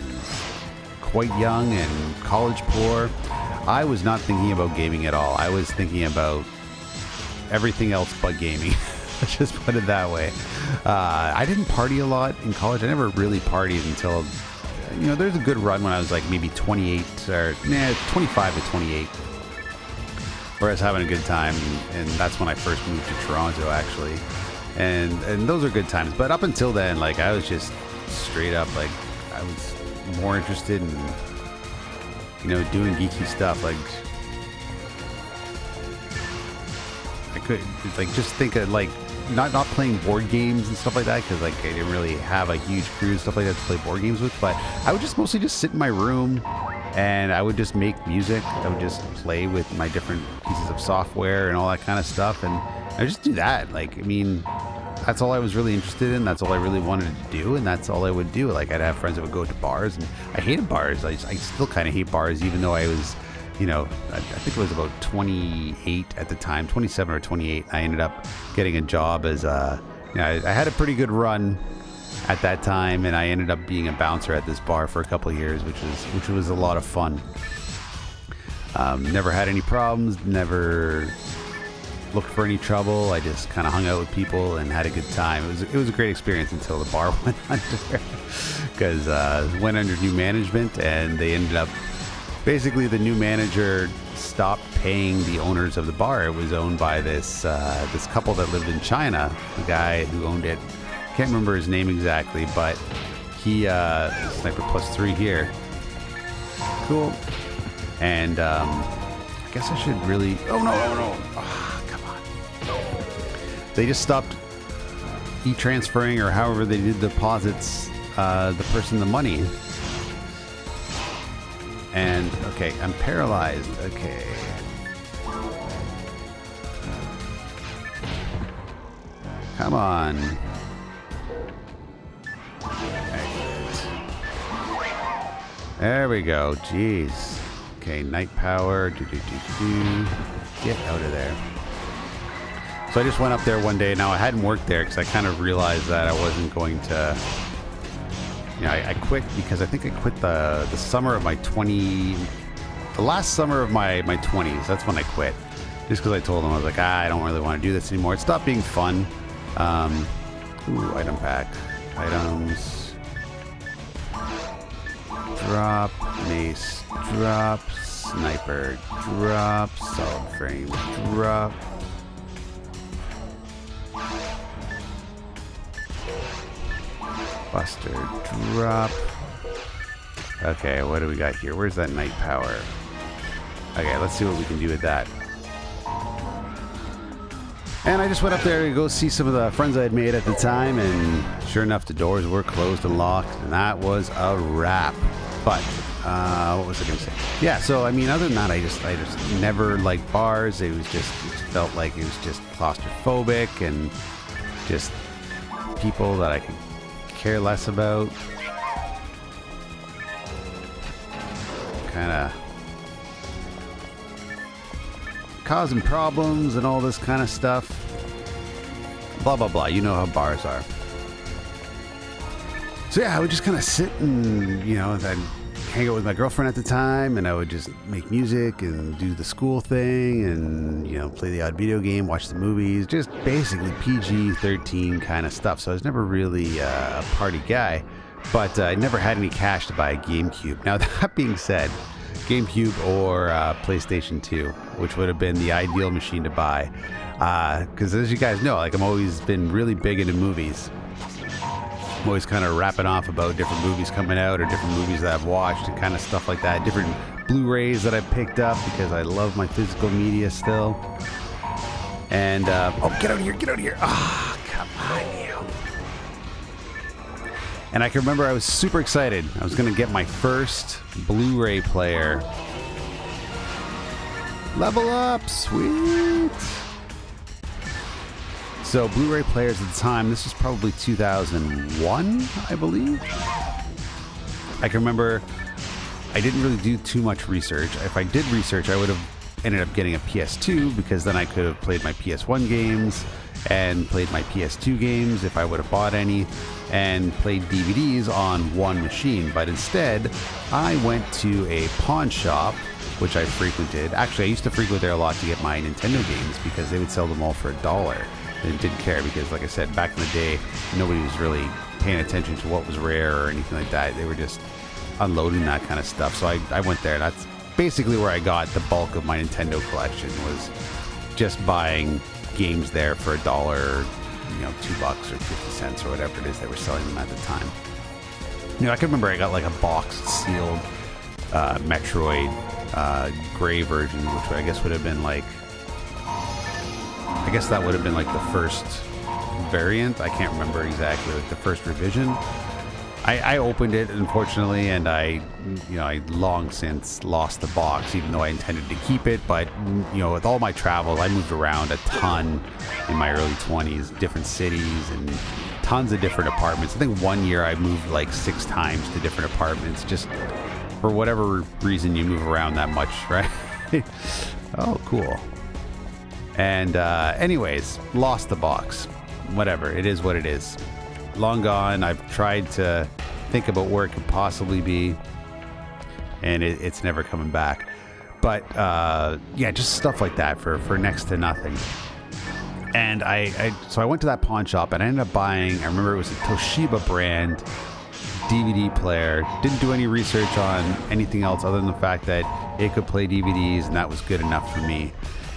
was quite young and college poor. I was not thinking about gaming at all. I was thinking about everything else but gaming. Let's just put it that way. I didn't party a lot in college. I never really partied until, you know, there's a good run when I was like maybe 28 or 25 to 28, where I was having a good time, and that's when I first moved to Toronto, actually. And those are good times. But up until then, like, I was just straight up, like, I was more interested in, you know, doing geeky stuff. Like, I could, like, just think of, like, not playing board games and stuff like that, because, like, I didn't really have a huge crew and stuff like that to play board games with. But I would just mostly just sit in my room, and I would just make music. I would just play with my different pieces of software and all that kind of stuff, and I would just do that. Like, I mean, that's all I was really interested in. That's all I really wanted to do, and that's all I would do. Like, I'd have friends that would go to bars, and I hated bars. I still kind of hate bars, even though I was, you know, I think it was about 28 at the time, 27 or 28. I ended up getting a job as a, you know, I had a pretty good run at that time, and I ended up being a bouncer at this bar for a couple of years, which was a lot of fun. Never had any problems, never looked for any trouble. I just kind of hung out with people and had a good time. It was a great experience until the bar went under, because went under new management, and they ended up, basically the new manager stopped paying the owners of the bar. It was owned by this couple that lived in China. The guy who owned it, can't remember his name exactly, but he Sniper +3 here, cool. And I guess I should really, oh no, oh, come on. They just stopped e-transferring, or however they did deposits, the person the money. And, okay, I'm paralyzed. Okay. Come on. Exit. There we go. Jeez. Okay, night power. Get out of there. So I just went up there one day. Now, I hadn't worked there because I kind of realized that I wasn't going to... You know, I quit because I think I quit the summer of my the last summer of my 20s. That's when I quit. Just because I told them, I was like, I don't really want to do this anymore. It stopped being fun. Ooh, item pack. Items. Drop. Mace. Drop. Sniper. Drop. Solid frame. Drop. Buster, drop. Okay, what do we got here? Where's that night power? Okay, let's see what we can do with that. And I just went up there to go see some of the friends I had made at the time, and sure enough, the doors were closed and locked, and that was a wrap. But what was I going to say? Yeah, so I mean, other than that, I just never liked bars. It felt like it was just claustrophobic and just people that I could care less about. Kind of causing problems and all this kind of stuff. Blah, blah, blah. You know how bars are. So yeah, I would just kind of sit and, you know, I'd hang out with my girlfriend at the time, and I would just make music and do the school thing and, you know, play the odd video game, watch the movies, just basically PG-13 kind of stuff. So I was never really a party guy, but I never had any cash to buy a GameCube. Now, that being said, GameCube or PlayStation 2, which would have been the ideal machine to buy. Because as you guys know, like, I'm always been really big into movies. I'm always kind of rapping off about different movies coming out or different movies that I've watched and kind of stuff like that. Different Blu-rays that I picked up because I love my physical media still. And, oh, get out of here, get out of here. Ah, come on, you. And I can remember I was super excited. I was going to get my first Blu-ray player. Level up, sweet. So Blu-ray players at the time, this was probably 2001, I believe. I can remember I didn't really do too much research. If I did research, I would have ended up getting a PS2 because then I could have played my PS1 games and played my PS2 games if I would have bought any, and played DVDs on one machine. But instead, I went to a pawn shop, which I frequented. Actually, I used to frequent there a lot to get my Nintendo games because they would sell them all for $1. And didn't care because, like I said, back in the day, nobody was really paying attention to what was rare or anything like that. They were just unloading that kind of stuff. So I went there. That's basically where I got the bulk of my Nintendo collection, was just buying games there for $1, you know, $2 or 50 cents or whatever it is they were selling them at the time. You know, I can remember I got like a boxed, sealed Metroid gray version, which I guess would have been like, I guess that would have been like the first variant. I can't remember exactly, like the first revision. I opened it, unfortunately, and I long since lost the box, even though I intended to keep it. But, you know, with all my travel, I moved around a ton in my early 20s, different cities and tons of different apartments. I think one year I moved like 6 times to different apartments, just for whatever reason you move around that much, right? Oh, cool. And anyways, lost the box. Whatever, it is what it is. Long gone. I've tried to think about where it could possibly be, and it's never coming back. But yeah, just stuff like that for next to nothing. And so I went to that pawn shop and I ended up buying, I remember it was a Toshiba brand DVD player. Didn't do any research on anything else other than the fact that it could play DVDs, and that was good enough for me.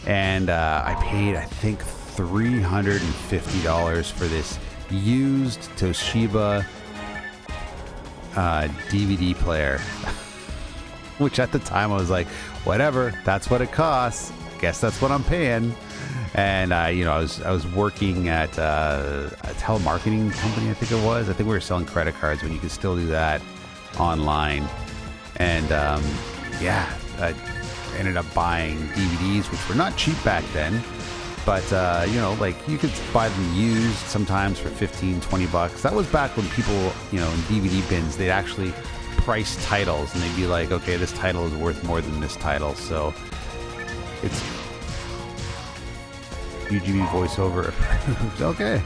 And I paid, I think, $350 for this used Toshiba DVD player, which at the time I was like, whatever, that's what it costs. Guess that's what I'm paying. And you know, I was working at a telemarketing company, I think it was. I think we were selling credit cards when you could still do that online. And yeah, I ended up buying DVDs, which were not cheap back then. But, you know, like, you could buy them used sometimes for $15-20. That was back when people, you know, in DVD bins, they'd actually price titles, and they'd be like, okay, this title is worth more than this title. So it's UGB voiceover. Okay.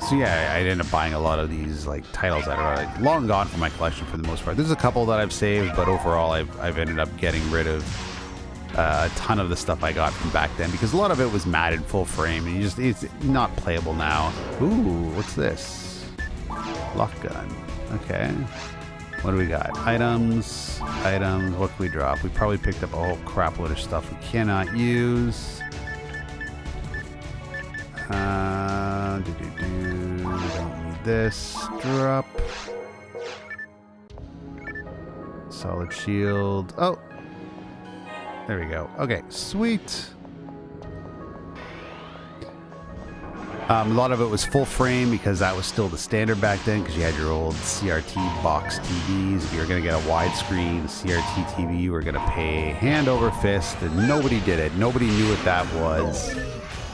So yeah, I ended up buying a lot of these like titles that are like long gone from my collection for the most part. There's a couple that I've saved, but overall I've ended up getting rid of a ton of the stuff I got from back then, because a lot of it was matted full frame and it's not playable now. Ooh, what's this? Lock gun. Okay. What do we got? Items. What can we drop? We probably picked up a whole crap load of stuff we cannot use. Don't need this. Drop. Solid shield. Oh, there we go. Okay, sweet. A lot of it was full frame because that was still the standard back then, because you had your old CRT box TVs. If you were going to get a widescreen CRT TV, you were going to pay hand over fist, and nobody did it. Nobody knew what that was.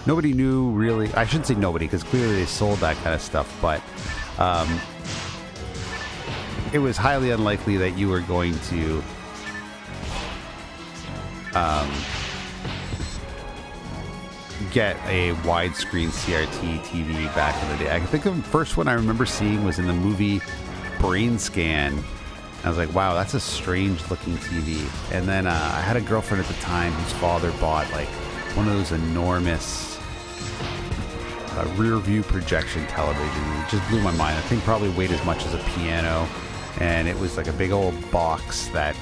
Nobody knew really. I shouldn't say nobody, because clearly they sold that kind of stuff, but it was highly unlikely that you were going to get a widescreen CRT TV back in the day. I think the first one I remember seeing was in the movie Brain Scan. I was like, wow, that's a strange looking TV. And then I had a girlfriend at the time whose father bought like one of those enormous rear view projection television. It just blew my mind. I think probably weighed as much as a piano. And it was like a big old box that,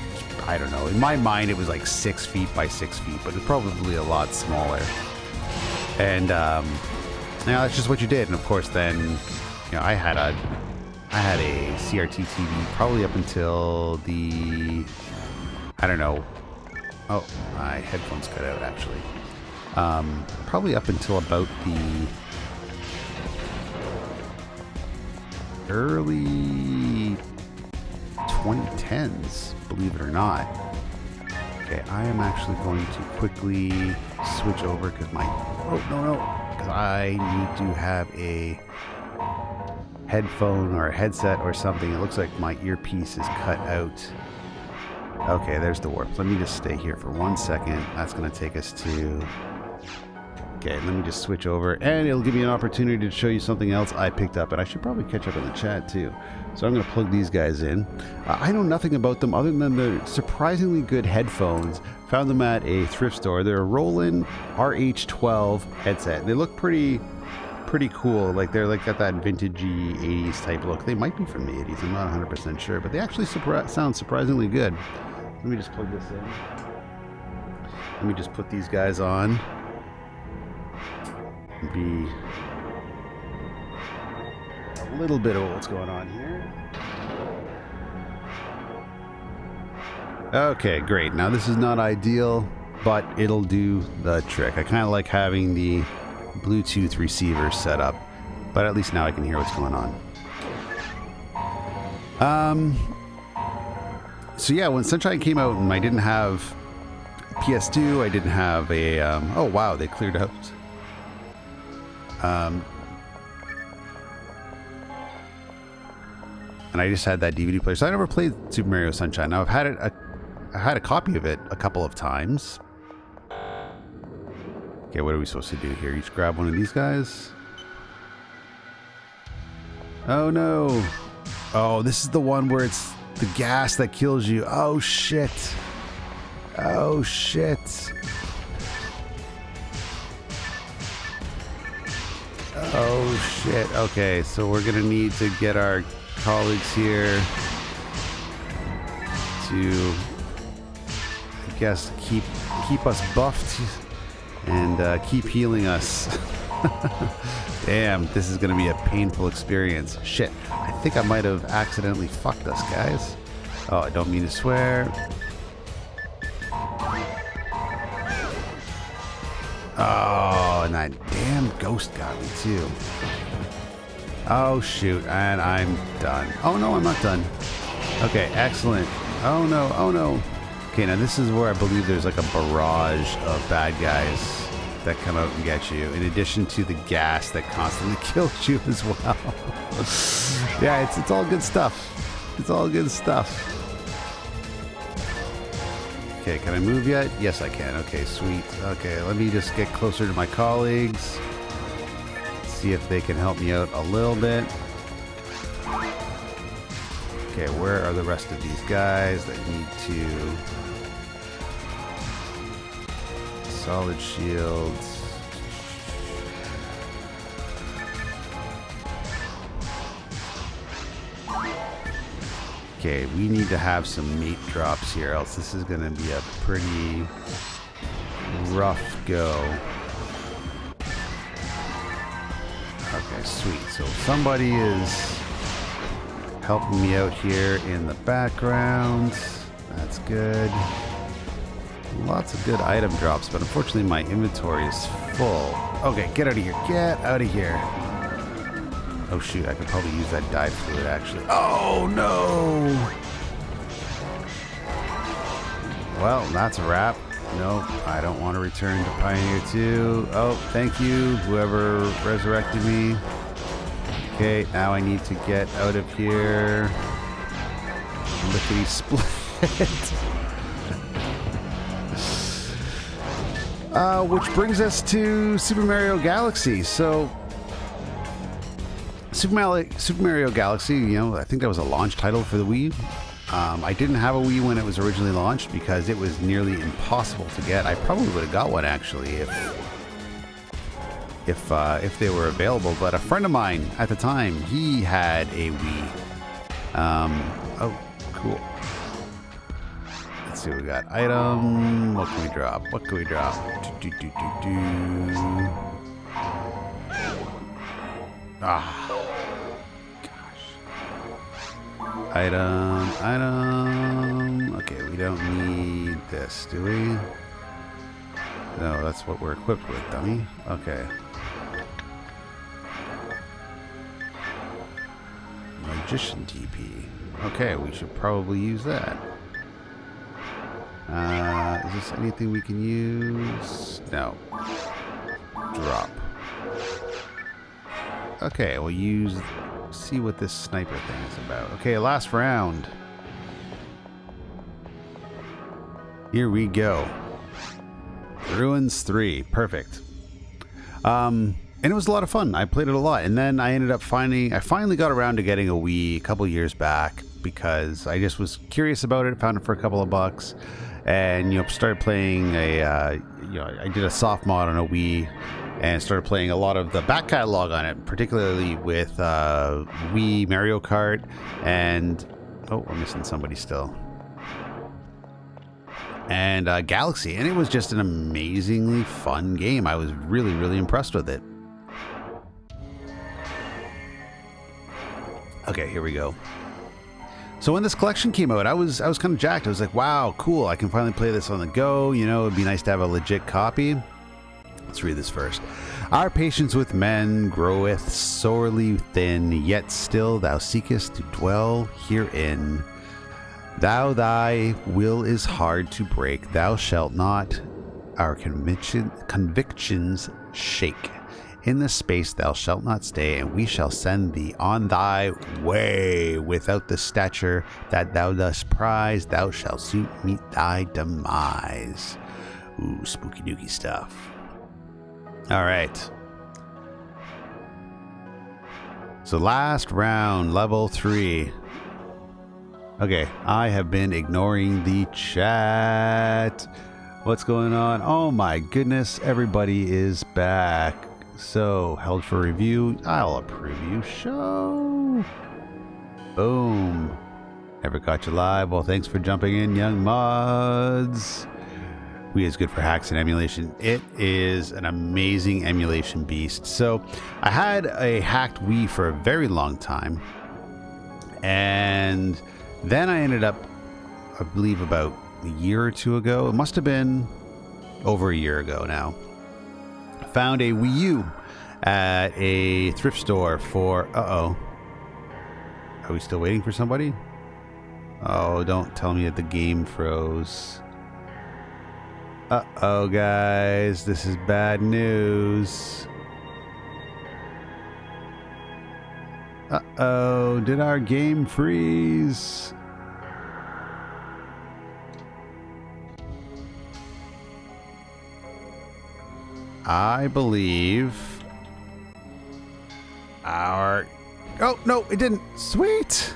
I don't know, in my mind it was like 6 feet by 6 feet, but it's probably a lot smaller. And that's just what you did. And of course, then I had a CRT TV probably up until the, I don't know. Oh, my headphones cut out actually. Probably up until about the early 2010s, believe it or not. Okay, I am actually going to quickly switch over because because I need to have a headphone or a headset or something. It looks like my earpiece is cut out. Okay, there's the warp. Let me just stay here for 1 second. That's going to take us to... Okay, let me just switch over, and it'll give me an opportunity to show you something else I picked up, and I should probably catch up in the chat too. So I'm going to plug these guys in. I know nothing about them other than they're surprisingly good headphones. Found them at a thrift store. They're a Roland RH12 headset. They look pretty cool. Like they're like got that vintagey 80s type look. They might be from the 80s. I'm not 100% sure, but they actually sound surprisingly good. Let me just plug this in. Let me just put these guys on. Be a little bit of what's going on here. Okay, great. Now this is not ideal, but it'll do the trick. I kind of like having the Bluetooth receiver set up, but at least now I can hear what's going on. So yeah, when Sunshine came out and I didn't have PS2, I didn't have a oh wow, they cleared out. And I just had that DVD player, so I never played Super Mario Sunshine. Now I had a copy of it a couple of times. Okay, what are we supposed to do here? Each grab one of these guys. Oh no! Oh, this is the one where it's the gas that kills you. Oh shit! Oh shit! Oh shit. Okay, so we're gonna need to get our colleagues here to, I guess, keep us buffed and keep healing us. Damn, this is gonna be a painful experience. Shit, I think I might have accidentally fucked us, guys. Oh, I don't mean to swear. Oh, and that damn ghost got me too. Oh shoot, and I'm done. Oh no, I'm not done. Okay, excellent. Oh no, oh no. Okay, now this is where I believe there's like a barrage of bad guys that come out and get you, in addition to the gas that constantly kills you as well. Yeah, it's all good stuff. It's all good stuff. Okay, can I move yet? Yes, I can. Okay, sweet. Okay, let me just get closer to my colleagues. See if they can help me out a little bit. Okay, where are the rest of these guys that need to... Solid shields. Okay, we need to have some mate drops here, else this is going to be a pretty rough go. Okay, sweet. So somebody is helping me out here in the background. That's good. Lots of good item drops, but unfortunately my inventory is full. Okay, get out of here. Get out of here. Oh shoot, I could probably use that dye fluid actually. Oh no! Well, that's a wrap. Nope, I don't want to return to Pioneer 2. Oh, thank you, whoever resurrected me. Okay, now I need to get out of here. Lickety split. Which brings us to Super Mario Galaxy. So, Super Mario Galaxy, you know, I think that was a launch title for the Wii. I didn't have a Wii when it was originally launched because it was nearly impossible to get. I probably would have got one actually if they were available. But a friend of mine at the time, he had a Wii. Oh, cool. Let's see what we got. Item. What can we drop? What can we drop? Ah. Item. Okay, we don't need this, do we? No, that's what we're equipped with, dummy. Okay. Magician TP. Okay, we should probably use that. Is this anything we can use? No. Drop. Okay, we'll use... see what this sniper thing is about. Okay, last round. Here we go. Ruins 3. Perfect. And it was a lot of fun. I played it a lot. And then I ended up I finally got around to getting a Wii a couple years back because I just was curious about it. Found it for a couple of bucks. And, you know, started playing I did a soft mod on a Wii and started playing a lot of the back catalog on it, particularly with Wii Mario Kart and... oh, we're missing somebody still. And Galaxy, and it was just an amazingly fun game. I was really, really impressed with it. Okay, here we go. So when this collection came out, I was kind of jacked. I was like, wow, cool, I can finally play this on the go. You know, it'd be nice to have a legit copy. Let's read this first. Our patience with men groweth sorely thin, yet still thou seekest to dwell herein. Thy will is hard to break, thou shalt not our convictions shake. In this space thou shalt not stay, and we shall send thee on thy way. Without the stature that thou dost prize, thou shalt soon meet thy demise. Ooh, spooky dooky stuff. All right. So last round, level 3. Okay, I have been ignoring the chat. What's going on? Oh my goodness, everybody is back. So, held for review. I'll approve you. Show. Boom. Never caught you live. Well, thanks for jumping in, young mods. Wii is good for hacks and emulation. It is an amazing emulation beast. So, I had a hacked Wii for a very long time. And then I ended up, I believe about a year or two ago. It must have been over a year ago now. Found a Wii U at a thrift store for... uh-oh. Are we still waiting for somebody? Oh, don't tell me that the game froze. Uh-oh, guys. This is bad news. Uh-oh. Did our game freeze? I believe our... oh, no, it didn't. Sweet.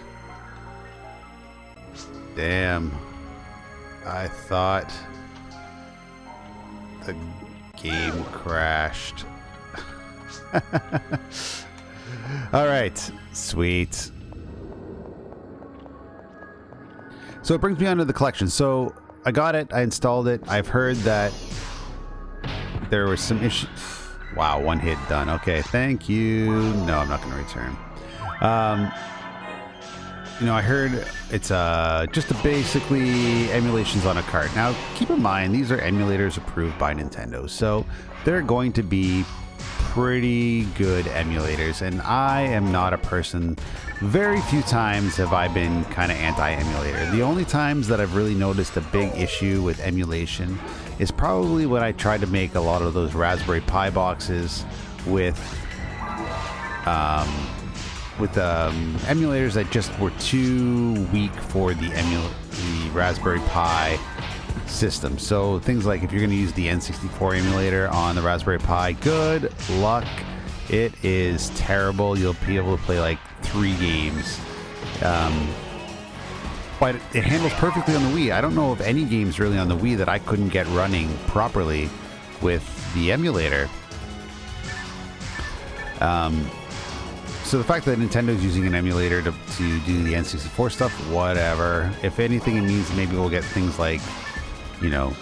Damn. I thought the game crashed. All right. Sweet. So it brings me onto the collection. So I got it. I installed it. I've heard that there was some issue. Wow, one hit done. Okay, thank you. No, I'm not going to return. I heard it's just basically emulations on a cart. Now, keep in mind, these are emulators approved by Nintendo, so they're going to be pretty good emulators, and I am not a person. Very few times have I been kind of anti-emulator. The only times that I've really noticed a big issue with emulation is probably when I tried to make a lot of those Raspberry Pi boxes with emulators that just were too weak for the Raspberry Pi system. So things like if you're going to use the N64 emulator on the Raspberry Pi, good luck. It is terrible. You'll be able to play like 3 games. But it handles perfectly on the Wii. I don't know of any games really on the Wii that I couldn't get running properly with the emulator. So the fact that Nintendo's using an emulator to do the N64 stuff, whatever. If anything, it means maybe we'll get things like, Mario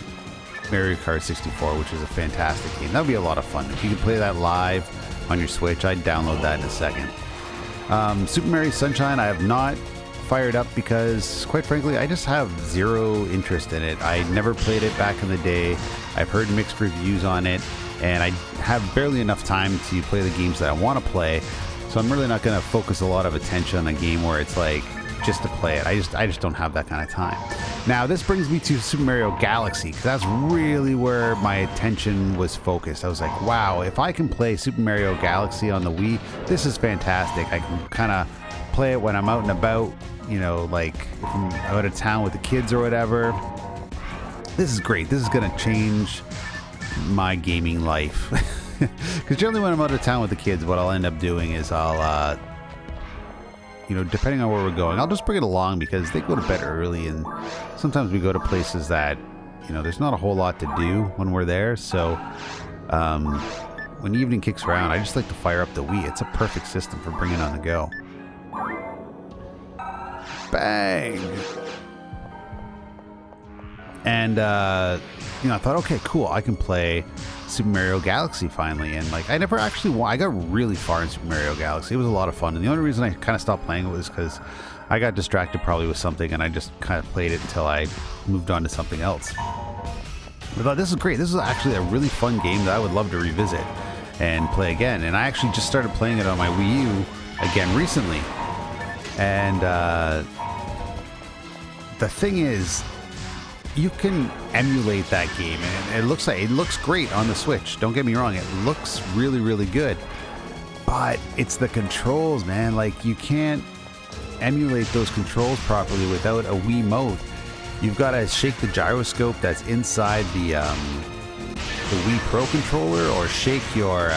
Kart 64, which is a fantastic game. That would be a lot of fun. If you could play that live on your Switch, I'd download that in a second. Super Mario Sunshine, I have not fired up because, quite frankly, I just have zero interest in it. I never played it back in the day. I've heard mixed reviews on it, and I have barely enough time to play the games that I want to play. So I'm really not going to focus a lot of attention on a game where it's like just to play it. I just don't have that kind of time. Now this brings me to Super Mario Galaxy, because that's really where my attention was focused. I was like, wow, if I can play Super Mario Galaxy on the Wii, this is fantastic. I can kind of play it when I'm out and about, like if I'm out of town with the kids or whatever. This is great. This is going to change my gaming life. Because generally when I'm out of town with the kids, what I'll end up doing is I'll, depending on where we're going, I'll just bring it along because they go to bed early, and sometimes we go to places that, there's not a whole lot to do when we're there. So when the evening kicks around, I just like to fire up the Wii. It's a perfect system for bringing on the go. Bang! And, I thought, okay, cool, I can play Super Mario Galaxy finally. And, I never actually I got really far in Super Mario Galaxy. It was a lot of fun. And the only reason I kind of stopped playing it was because I got distracted probably with something, and I just kind of played it until I moved on to something else. I thought, this is great. This is actually a really fun game that I would love to revisit and play again. And I actually just started playing it on my Wii U again recently. And the thing is, you can emulate that game, and it looks great on the Switch. Don't get me wrong, it looks really, really good. But it's the controls, man. You can't emulate those controls properly without a Wiimote. You've got to shake the gyroscope that's inside the Wii Pro controller, or shake your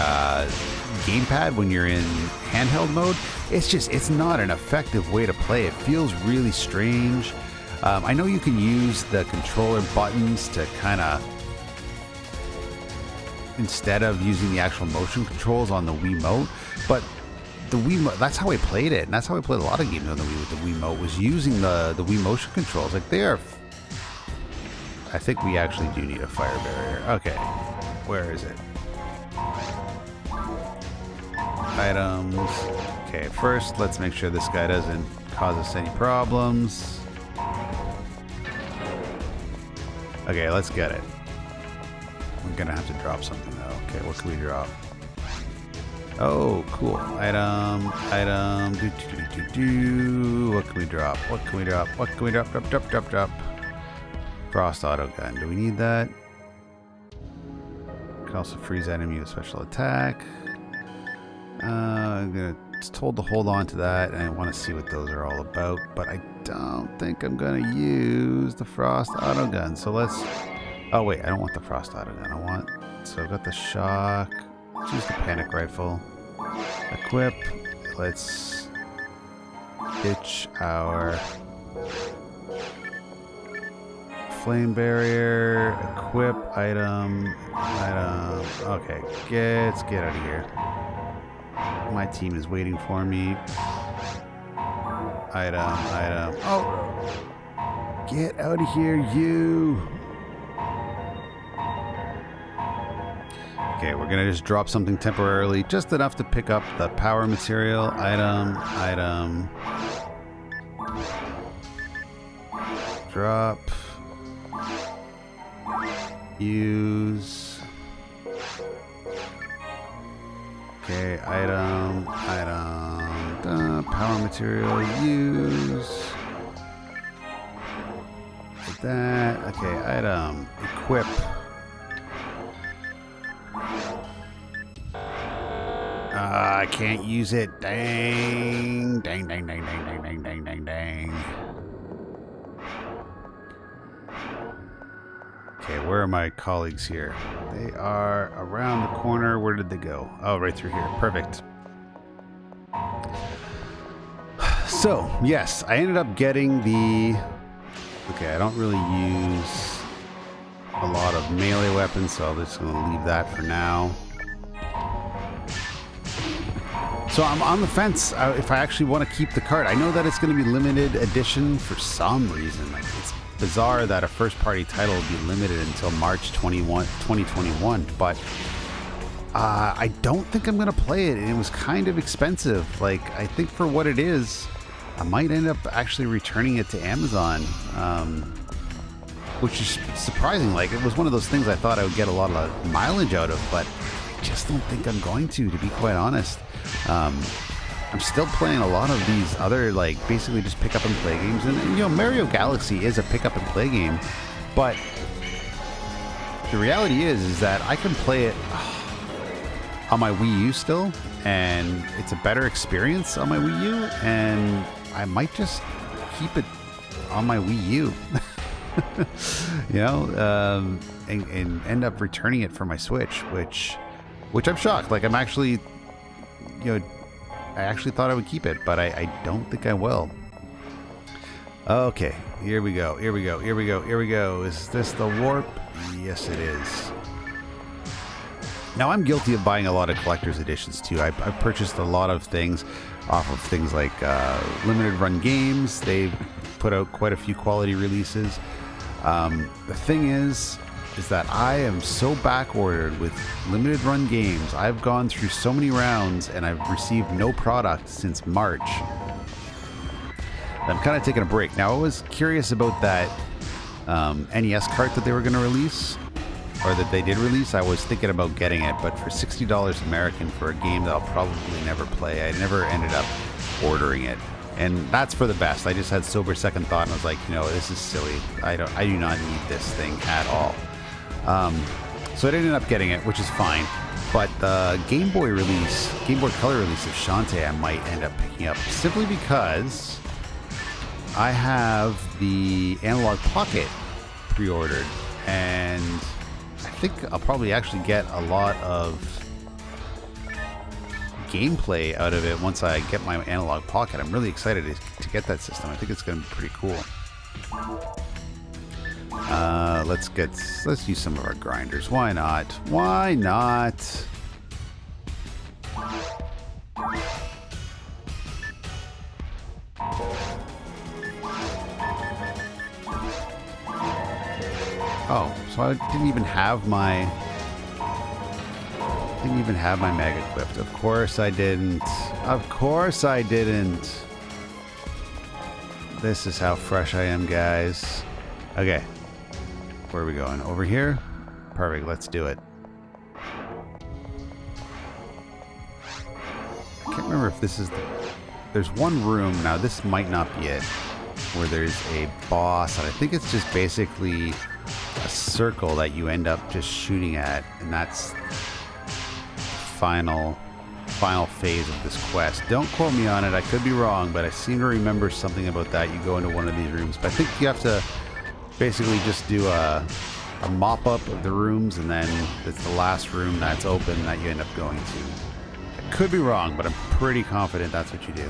gamepad when you're in handheld mode. It's not an effective way to play. It feels really strange. I know you can use the controller buttons to kind of, instead of using the actual motion controls on the Wiimote, but the Wiimote, that's how I played it, and that's how I played a lot of games on the Wii with the Wiimote, was using the Wii motion controls. They are, I think we actually do need a fire barrier. Okay, where is it? Items. Okay, first let's make sure this guy doesn't cause us any problems. Okay, let's get it. We're gonna have to drop something though. Okay, what can we drop? Oh, cool. Item. What can we drop? What can we drop? What can we drop? Drop. Frost auto gun. Do we need that? Can also freeze enemy with special attack. It's told to hold on to that, and I want to see what those are all about, but I don't think I'm going to use the Frost auto gun. So let's... Oh, wait, I don't want the Frost auto gun. So I've got the shock. Let's use the panic rifle. Equip. Let's ditch our flame barrier. Equip. Item. Okay, let's get out of here. My team is waiting for me. Item. Oh! Get out of here, you! Okay, we're gonna just drop something temporarily, just enough to pick up the power material. Item. drop. Use. Okay, item. Power material, use. Like that. Okay, item. Equip. I can't use it. Dang. Dang. Okay, where are my colleagues here? They are around the corner. Where did they go? Oh, right through here. Perfect. So, yes, I ended up getting the... Okay, I don't really use a lot of melee weapons, so I'm just going to leave that for now. So I'm on the fence if I actually want to keep the card. I know that it's going to be limited edition for some reason. Like, it's bizarre that a first-party title will be limited until March 2021, but I don't think I'm going to play it. And it was kind of expensive. Like, I think for what it is, I might end up actually returning it to Amazon, which is surprising. Like, it was one of those things I thought I would get a lot of mileage out of, but I just don't think I'm going to be quite honest. I'm still playing a lot of these other, like, basically just pick up and play games. And, you know, Mario Galaxy is a pick up and play game, but the reality is that I can play it on my Wii U still, and it's a better experience on my Wii U, and I might just keep it on my Wii U, you know, and end up returning it for my Switch, which I'm shocked. Like, I'm actually, you know, I actually thought I would keep it, but I don't think I will. Okay, here we go. Is this the warp? Yes, it is. Now, I'm guilty of buying a lot of collector's editions, too. I've purchased a lot of things off of things like limited run games. They've put out quite a few quality releases. The thing is that I am so back ordered with limited run games. I've gone through so many rounds and I've received no product since March. I'm kind of taking a break. Now, I was curious about that NES cart that they were going to release, or that they did release. I was thinking about getting it, but for $60 American for a game that I'll probably never play, I never ended up ordering it. And that's for the best. I just had sober second thought and I was like, you know, this is silly. I do not need this thing at all. So I didn't end up getting it, which is fine. But the Game Boy Color release of Shantae I might end up picking up, simply because I have the Analog Pocket pre-ordered, and I think I'll probably actually get a lot of gameplay out of it once I get my Analog Pocket. I'm really excited to get that system. I think it's going to be pretty cool. Let's use some of our grinders. Why not? Why not? Oh, so I didn't even have my mag equipped. Of course I didn't. Of course I didn't. This is how fresh I am, guys. Okay. Where are we going? Over here? Perfect. Let's do it. I can't remember if this is the... There's one room. Now, this might not be it. Where there's a boss. And I think it's just basically a circle that you end up just shooting at. And that's the final phase of this quest. Don't quote me on it. I could be wrong. But I seem to remember something about that. You go into one of these rooms. But I think you have to... basically just do a mop up of the rooms, and then it's the last room that's open that you end up going to. I could be wrong, but I'm pretty confident that's what you do.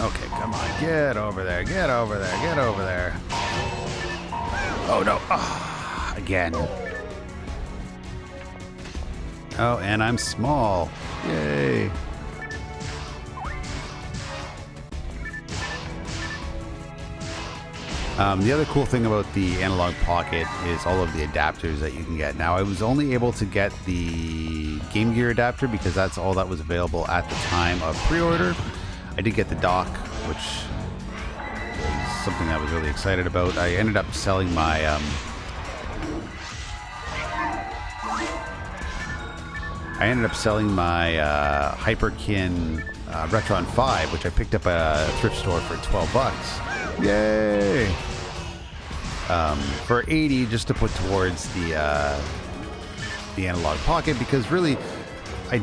Okay, come on, get over there, get over there, get over there. Oh no, again. Oh, and I'm small. Yay. The other cool thing about the Analog Pocket is all of the adapters that you can get. Now, I was only able to get the Game Gear adapter because that's all that was available at the time of pre-order. I did get the dock which was something I was really excited about. I ended up selling my Hyperkin Retron 5, which I picked up at a thrift store for $12. Yay! For $80, just to put towards the Analog Pocket, because really I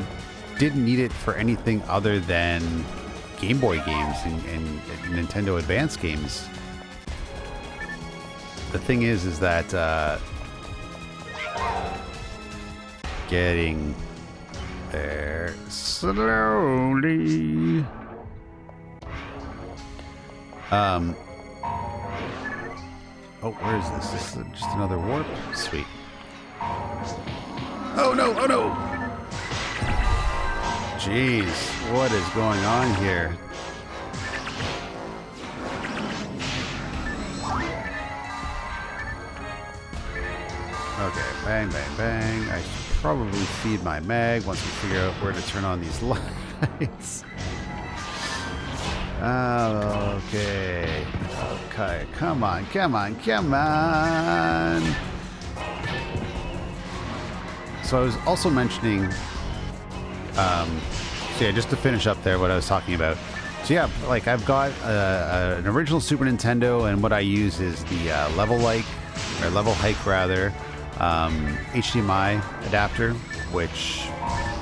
didn't need it for anything other than Game Boy games and Nintendo Advance games. The thing is that getting there slowly. Oh, where is this? This is just another warp? Sweet. Oh no, oh no! Jeez, what is going on here? Okay, bang, bang, bang. I should probably feed my mag once we figure out where to turn on these lights. Okay. Okay, come on, come on, come on. So I was also mentioning, so yeah, just to finish up there what I was talking about. So yeah, like I've got an original Super Nintendo, and what I use is the level hike rather, HDMI adapter, which,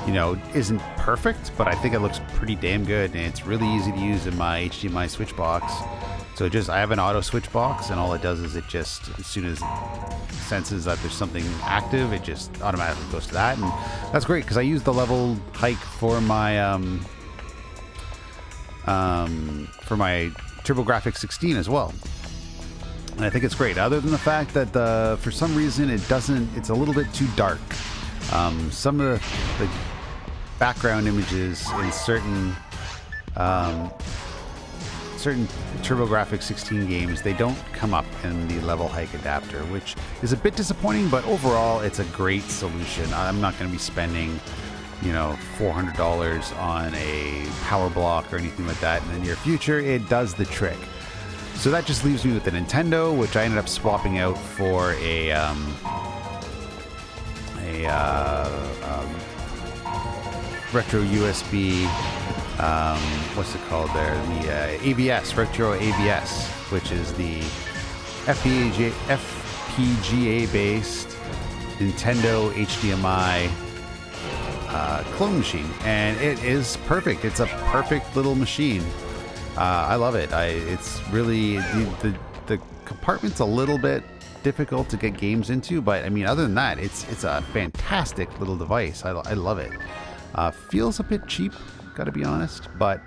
you know, isn't perfect, but I think it looks pretty damn good, and it's really easy to use in my HDMI switch box. So I have an auto switch box, and all it does is it just, as soon as it senses that there's something active, it just automatically goes to that, and that's great because I use the level hike for my TurboGrafx 16 as well. And I think it's great, other than the fact that for some reason it's a little bit too dark. Some of the background images in certain TurboGrafx 16 games, they don't come up in the level hike adapter, which is a bit disappointing, but overall it's a great solution. I'm not going to be spending, you know, $400 on a power block or anything like that in the near future. It does the trick. So that just leaves me with the Nintendo, which I ended up swapping out for a retro USB, what's it called there? The ABS, retro ABS, which is the FPGA-based Nintendo HDMI clone machine, and it is perfect. It's a perfect little machine. I love it. It's really the compartment's a little bit difficult to get games into, but I mean, other than that, it's a fantastic little device. I love it. Feels a bit cheap, gotta be honest, but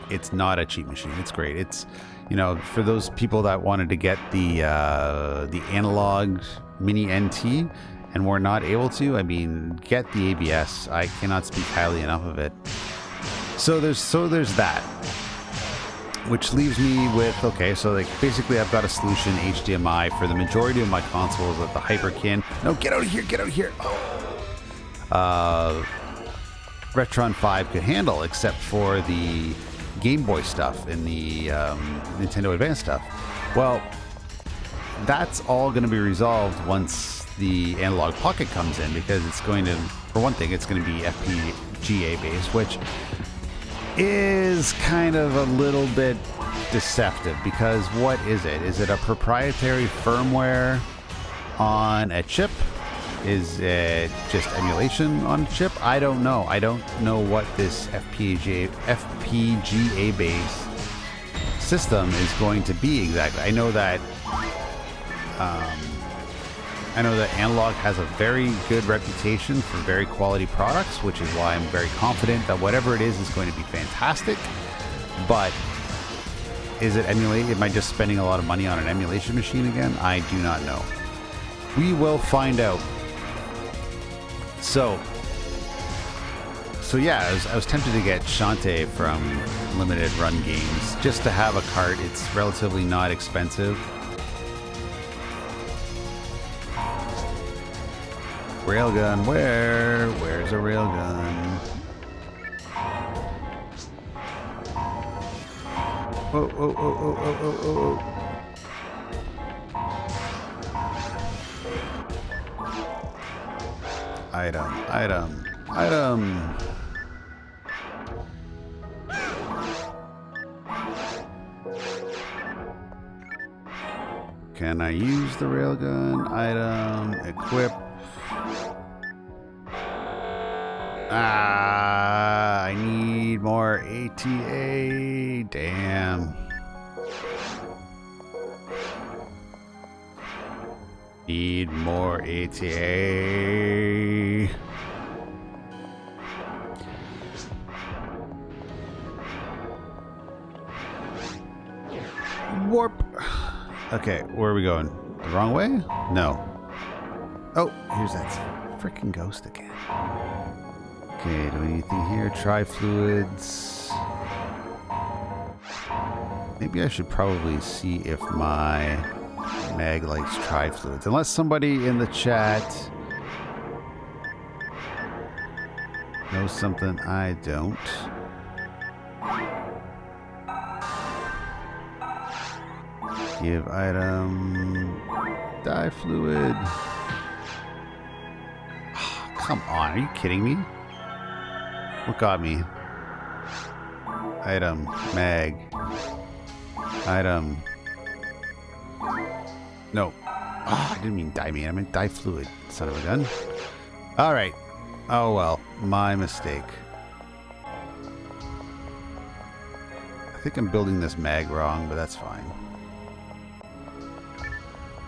it's not a cheap machine. It's great. It's, you know, for those people that wanted to get the analog mini NT and were not able to, I mean, get the ABS. I cannot speak highly enough of it. So there's that, which leaves me with, okay, so like basically I've got a solution HDMI for the majority of my consoles with the Hyperkin. No, get out of here, get out of here. Retron 5 could handle, except for the Game Boy stuff and the Nintendo Advance stuff. Well, that's all going to be resolved once the Analog Pocket comes in, because it's going to, for one thing, it's going to be FPGA based, which is kind of a little bit deceptive, because what is it? Is it a proprietary firmware on a chip? Is it just emulation on a chip? I don't know. I don't know what this FPGA based system is going to be exactly. I know that Analog has a very good reputation for very quality products, which is why I'm very confident that whatever it is going to be fantastic. But is it emulated? Am I just spending a lot of money on an emulation machine again? I do not know. We will find out. So yeah, I was tempted to get Shantae from Limited Run Games just to have a cart. It's relatively not expensive. Railgun, where's a railgun? Oh, oh, oh, oh, oh, oh, oh, oh. Item, item, item. Can I use the railgun? Item, equip. Ah, I need more ATA. Damn. Need more ATA. Warp. Okay, where are we going? The wrong way? No. Oh, here's that freaking ghost again. Okay, do we need anything here? Tri-fluids. Maybe I should probably see if my mag likes tri-fluids. Unless somebody in the chat knows something I don't. Give item dye fluid. Oh, come on, are you kidding me? What got me? Item mag. Item. No. Oh, I didn't mean dye me. I meant dye fluid. Son of a gun. All right. Oh well, my mistake. I think I'm building this mag wrong, but that's fine.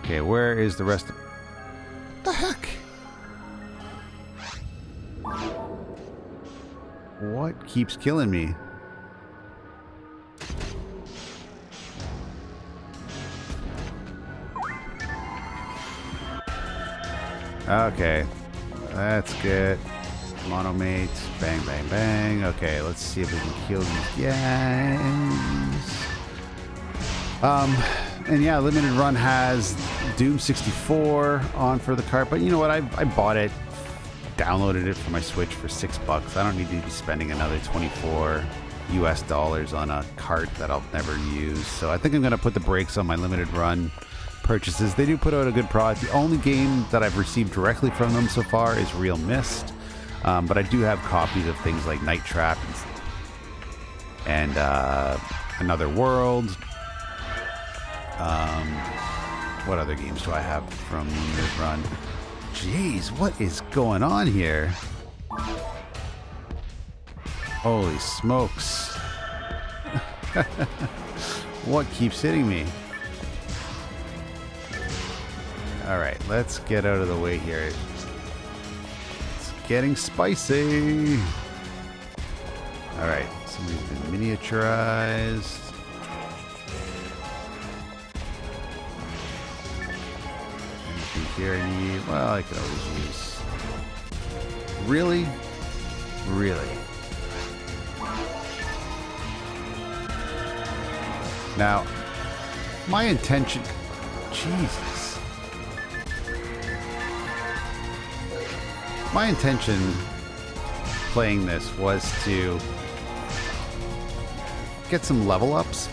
Okay, where is the rest of... the heck? What keeps killing me? Okay, that's good. Monomate, bang, bang, bang. Okay, let's see if we can kill these guys. And yeah, Limited Run has Doom 64 on for the cart, but you know what? I bought it, downloaded it for my Switch for $6. I don't need to be spending another $24 US on a cart that I'll never use. So I think I'm going to put the brakes on my Limited Run purchases. They do put out a good product. The only game that I've received directly from them so far is Real Mist, but I do have copies of things like Night Trap and Another World. What other games do I have from Limited Run? Jeez, what is going on here? Holy smokes. What keeps hitting me? Alright, let's get out of the way here. It's getting spicy. Alright, somebody's been miniaturized. Here I need, well, I could always use. Really? Really? Now, my intention, Jesus. My intention playing this was to get some level ups.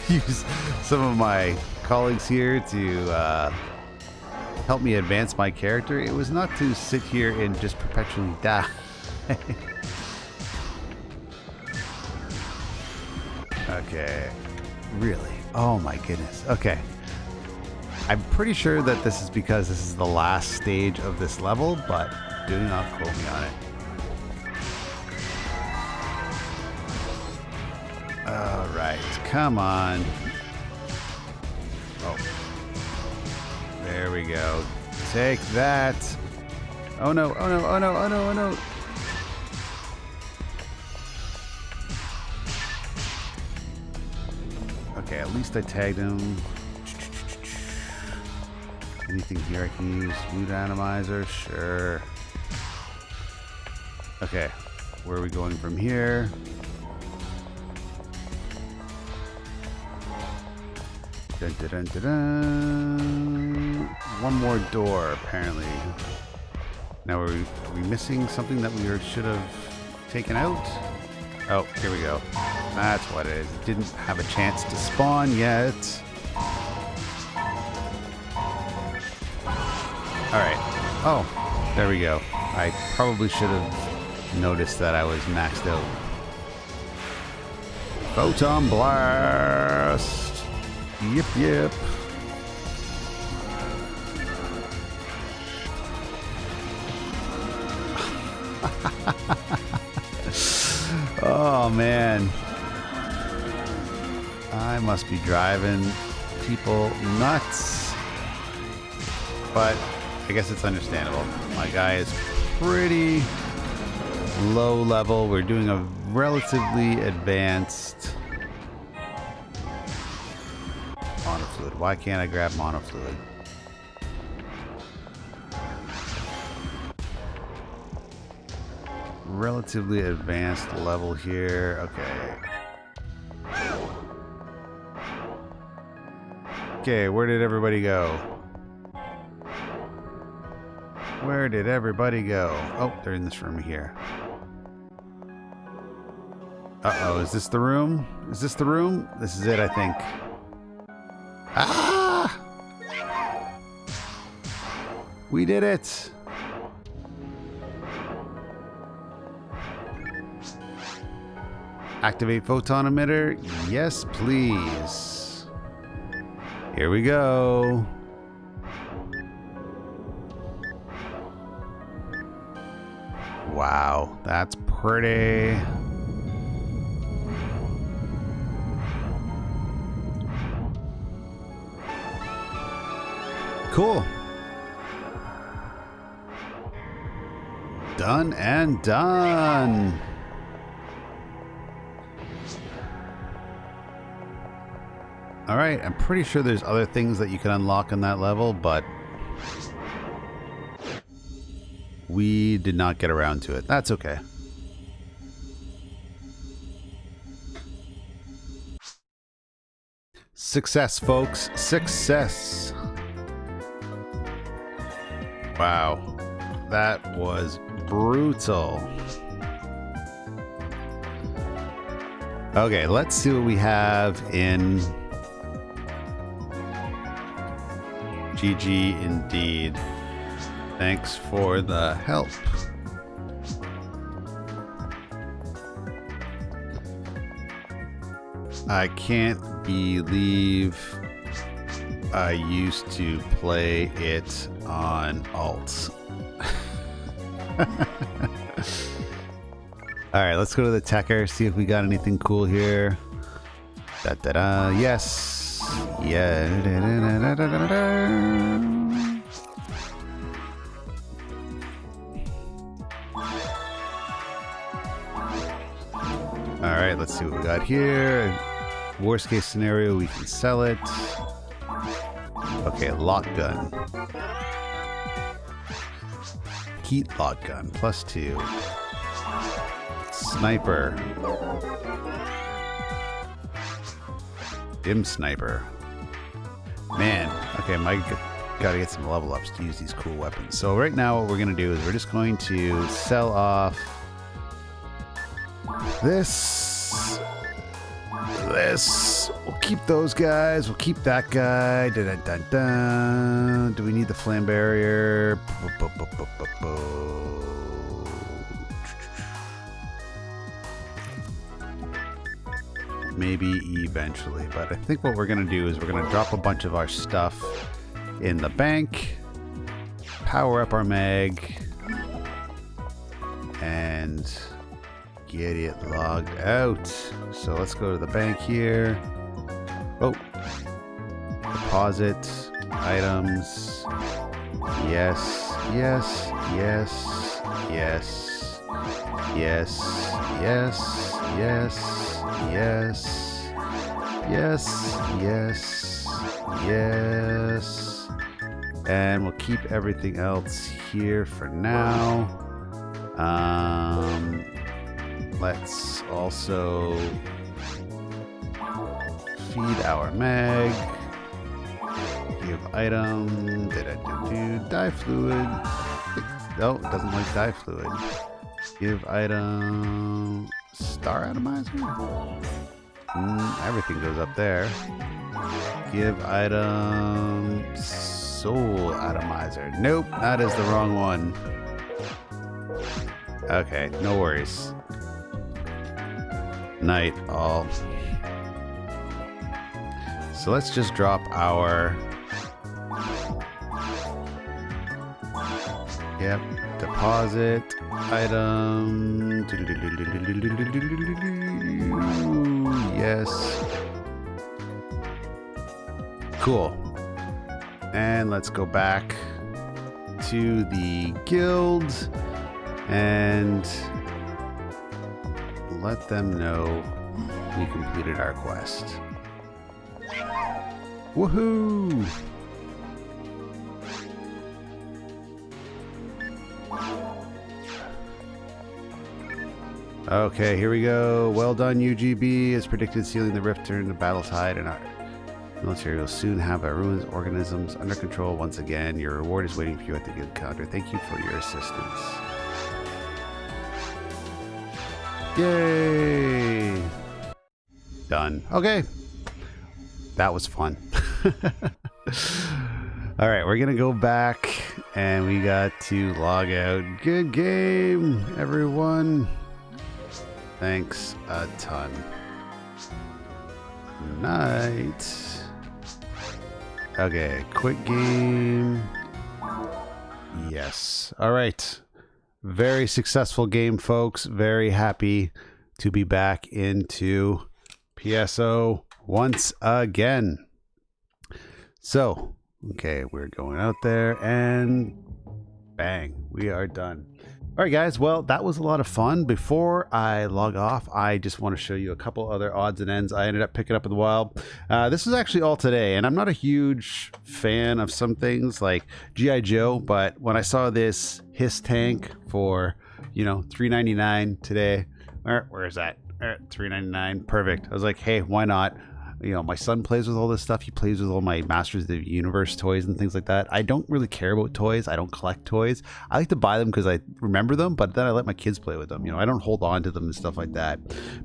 Use some of my colleagues here to help me advance my character. It was not to sit here and just perpetually die. Okay. Really? Oh my goodness. Okay. I'm pretty sure that this is because this is the last stage of this level, but do not quote me on it. Alright, come on. Oh. There we go. Take that. Oh no, oh no, oh no, oh no, oh no. Okay, at least I tagged him. Anything here I can use? Mood Atomizer? Sure. Okay, where are we going from here? Dun, dun, dun, dun, dun. One more door, apparently. Now, are we missing something that we should have taken out? Oh, here we go. That's what it is. It didn't have a chance to spawn yet. Alright. Oh, there we go. I probably should have noticed that I was maxed out. Photon Blast! Yep, yep. Oh, man. I must be driving people nuts. But I guess it's understandable. My guy is pretty low level. We're doing a relatively advanced monofluid. Why can't I grab monofluid? Relatively advanced level here. Okay. Okay, where did everybody go? Where did everybody go? Oh, they're in this room here. Uh-oh, is this the room? Is this the room? This is it, I think. Ah! We did it! Activate photon emitter. Yes, please. Here we go. Wow, that's pretty. Cool. Done and done. All right, I'm pretty sure there's other things that you can unlock on that level, but we did not get around to it. That's okay. Success, folks. Success. Wow. That was brutal. Okay, let's see what we have in GG indeed. Thanks for the help. I can't believe I used to play it on alt. Alright, let's go to the Techer, see if we got anything cool here. Da da da, yes. Yeah. Da, da, da, da, da, da. Alright, let's see what we got here. Worst case scenario, we can sell it. Okay, lock gun. Heat lock gun, +2. Sniper. Dim sniper. Man, okay, gotta get some level ups to use these cool weapons. So right now what we're gonna do is we're just going to sell off this. We'll keep those guys. We'll keep that guy. Dun, dun, dun, dun. Do we need the flame barrier? Maybe eventually, but I think what we're gonna do is we're gonna drop a bunch of our stuff in the bank, power up our mag, and get it logged out. So let's go to the bank here. Oh, deposit items. Yes, yes, yes, yes, yes, yes, yes, yes, yes, yes, yes. And we'll keep everything else here for now. Let's also feed our mag. Give item. Dye fluid. No, it doesn't like dye fluid. Give item. Star atomizer? Everything goes up there. Give item soul atomizer. Nope, that is the wrong one. Okay, no worries. Night all. So let's just drop our... Yep, deposit item. Yes. Cool. And let's go back to the guild and let them know we completed our quest. Woohoo! Okay, here we go. Well done, UGB. As predicted, sealing the rift turned the battle tide, and our military will soon have our ruins organisms under control once again. Your reward is waiting for you at the guild counter. Thank you for your assistance. Yay! Done. Okay. That was fun. All right, we're going to go back, and we got to log out. Good game, everyone. Thanks a ton. Night. Okay, quick game. Yes. All right. Very successful game, folks. Very happy to be back into PSO once again. So, okay, we're going out there and bang, we are done. All right, guys. Well, that was a lot of fun. Before I log off, I just want to show you a couple other odds and ends I ended up picking up in the wild. This is actually all today, and I'm not a huge fan of some things like G.I. Joe, but when I saw this Hiss tank for, you know, $3.99 today, where is that? $3.99, perfect. I was like, hey, why not? You know, my son plays with all this stuff. He plays with all my Masters of the Universe toys and things like that. I don't really care about toys. I don't collect toys. I like to buy them because I remember them, but then I let my kids play with them. You know, I don't hold on to them and stuff like that.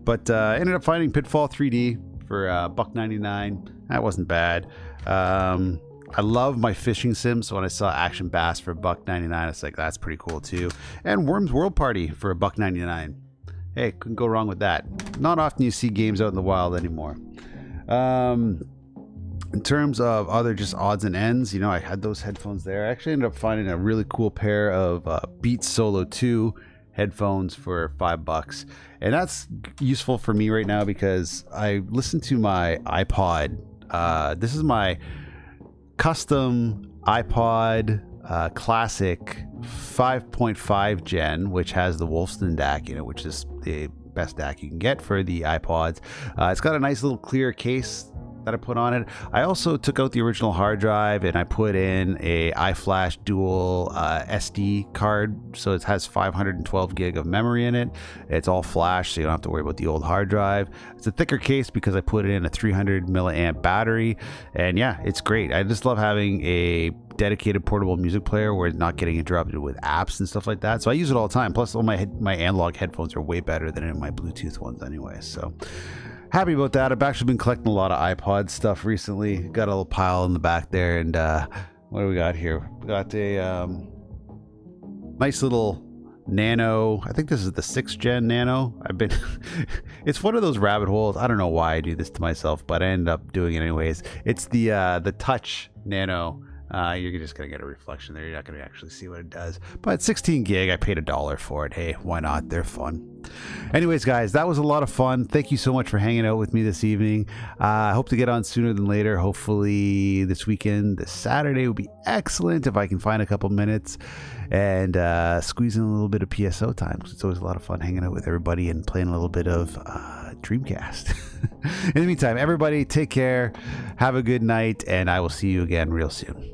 But I ended up finding Pitfall 3D for $1.99. That wasn't bad. I love my fishing sim, so when I saw Action Bass for $1.99, I was like, that's pretty cool too. And Worms World Party for $1.99. Hey, couldn't go wrong with that. Not often you see games out in the wild anymore. In terms of other just odds and ends, you know, I had those headphones there. I actually ended up finding a really cool pair of Beats Solo 2 headphones for $5, and that's useful for me right now because I listen to my iPod. This is my custom iPod Classic 5.5 gen, which has the Wolfson DAC in it, which is the best DAC you can get for the iPods. It's got a nice little clear case that I put on it. I also took out the original hard drive and I put in a iFlash dual SD card, so it has 512 gig of memory in it. It's all flash, so you don't have to worry about the old hard drive. It's a thicker case because I put it in a 300 milliamp battery, and yeah, it's great. I just love having a dedicated portable music player where it's not getting interrupted with apps and stuff like that. So I use it all the time. Plus, all my analog headphones are way better than in my Bluetooth ones anyway. So happy about that. I've actually been collecting a lot of iPod stuff recently. Got a little pile in the back there, and what do we got here? We got a nice little Nano. I think this is the 6th gen Nano. It's one of those rabbit holes. I don't know why I do this to myself, but I end up doing it anyways. It's the Touch Nano. You're just gonna get a reflection there. You're not gonna actually see what it does. But 16 gig, I paid $1 for it. Hey, why not? They're fun. Anyways, guys, that was a lot of fun. Thank you so much for hanging out with me this evening. I hope to get on sooner than later. Hopefully this weekend, this Saturday would be excellent if I can find a couple minutes and squeeze in a little bit of PSO time. It's always a lot of fun hanging out with everybody and playing a little bit of Dreamcast. In the meantime, everybody take care, have a good night, and I will see you again real soon.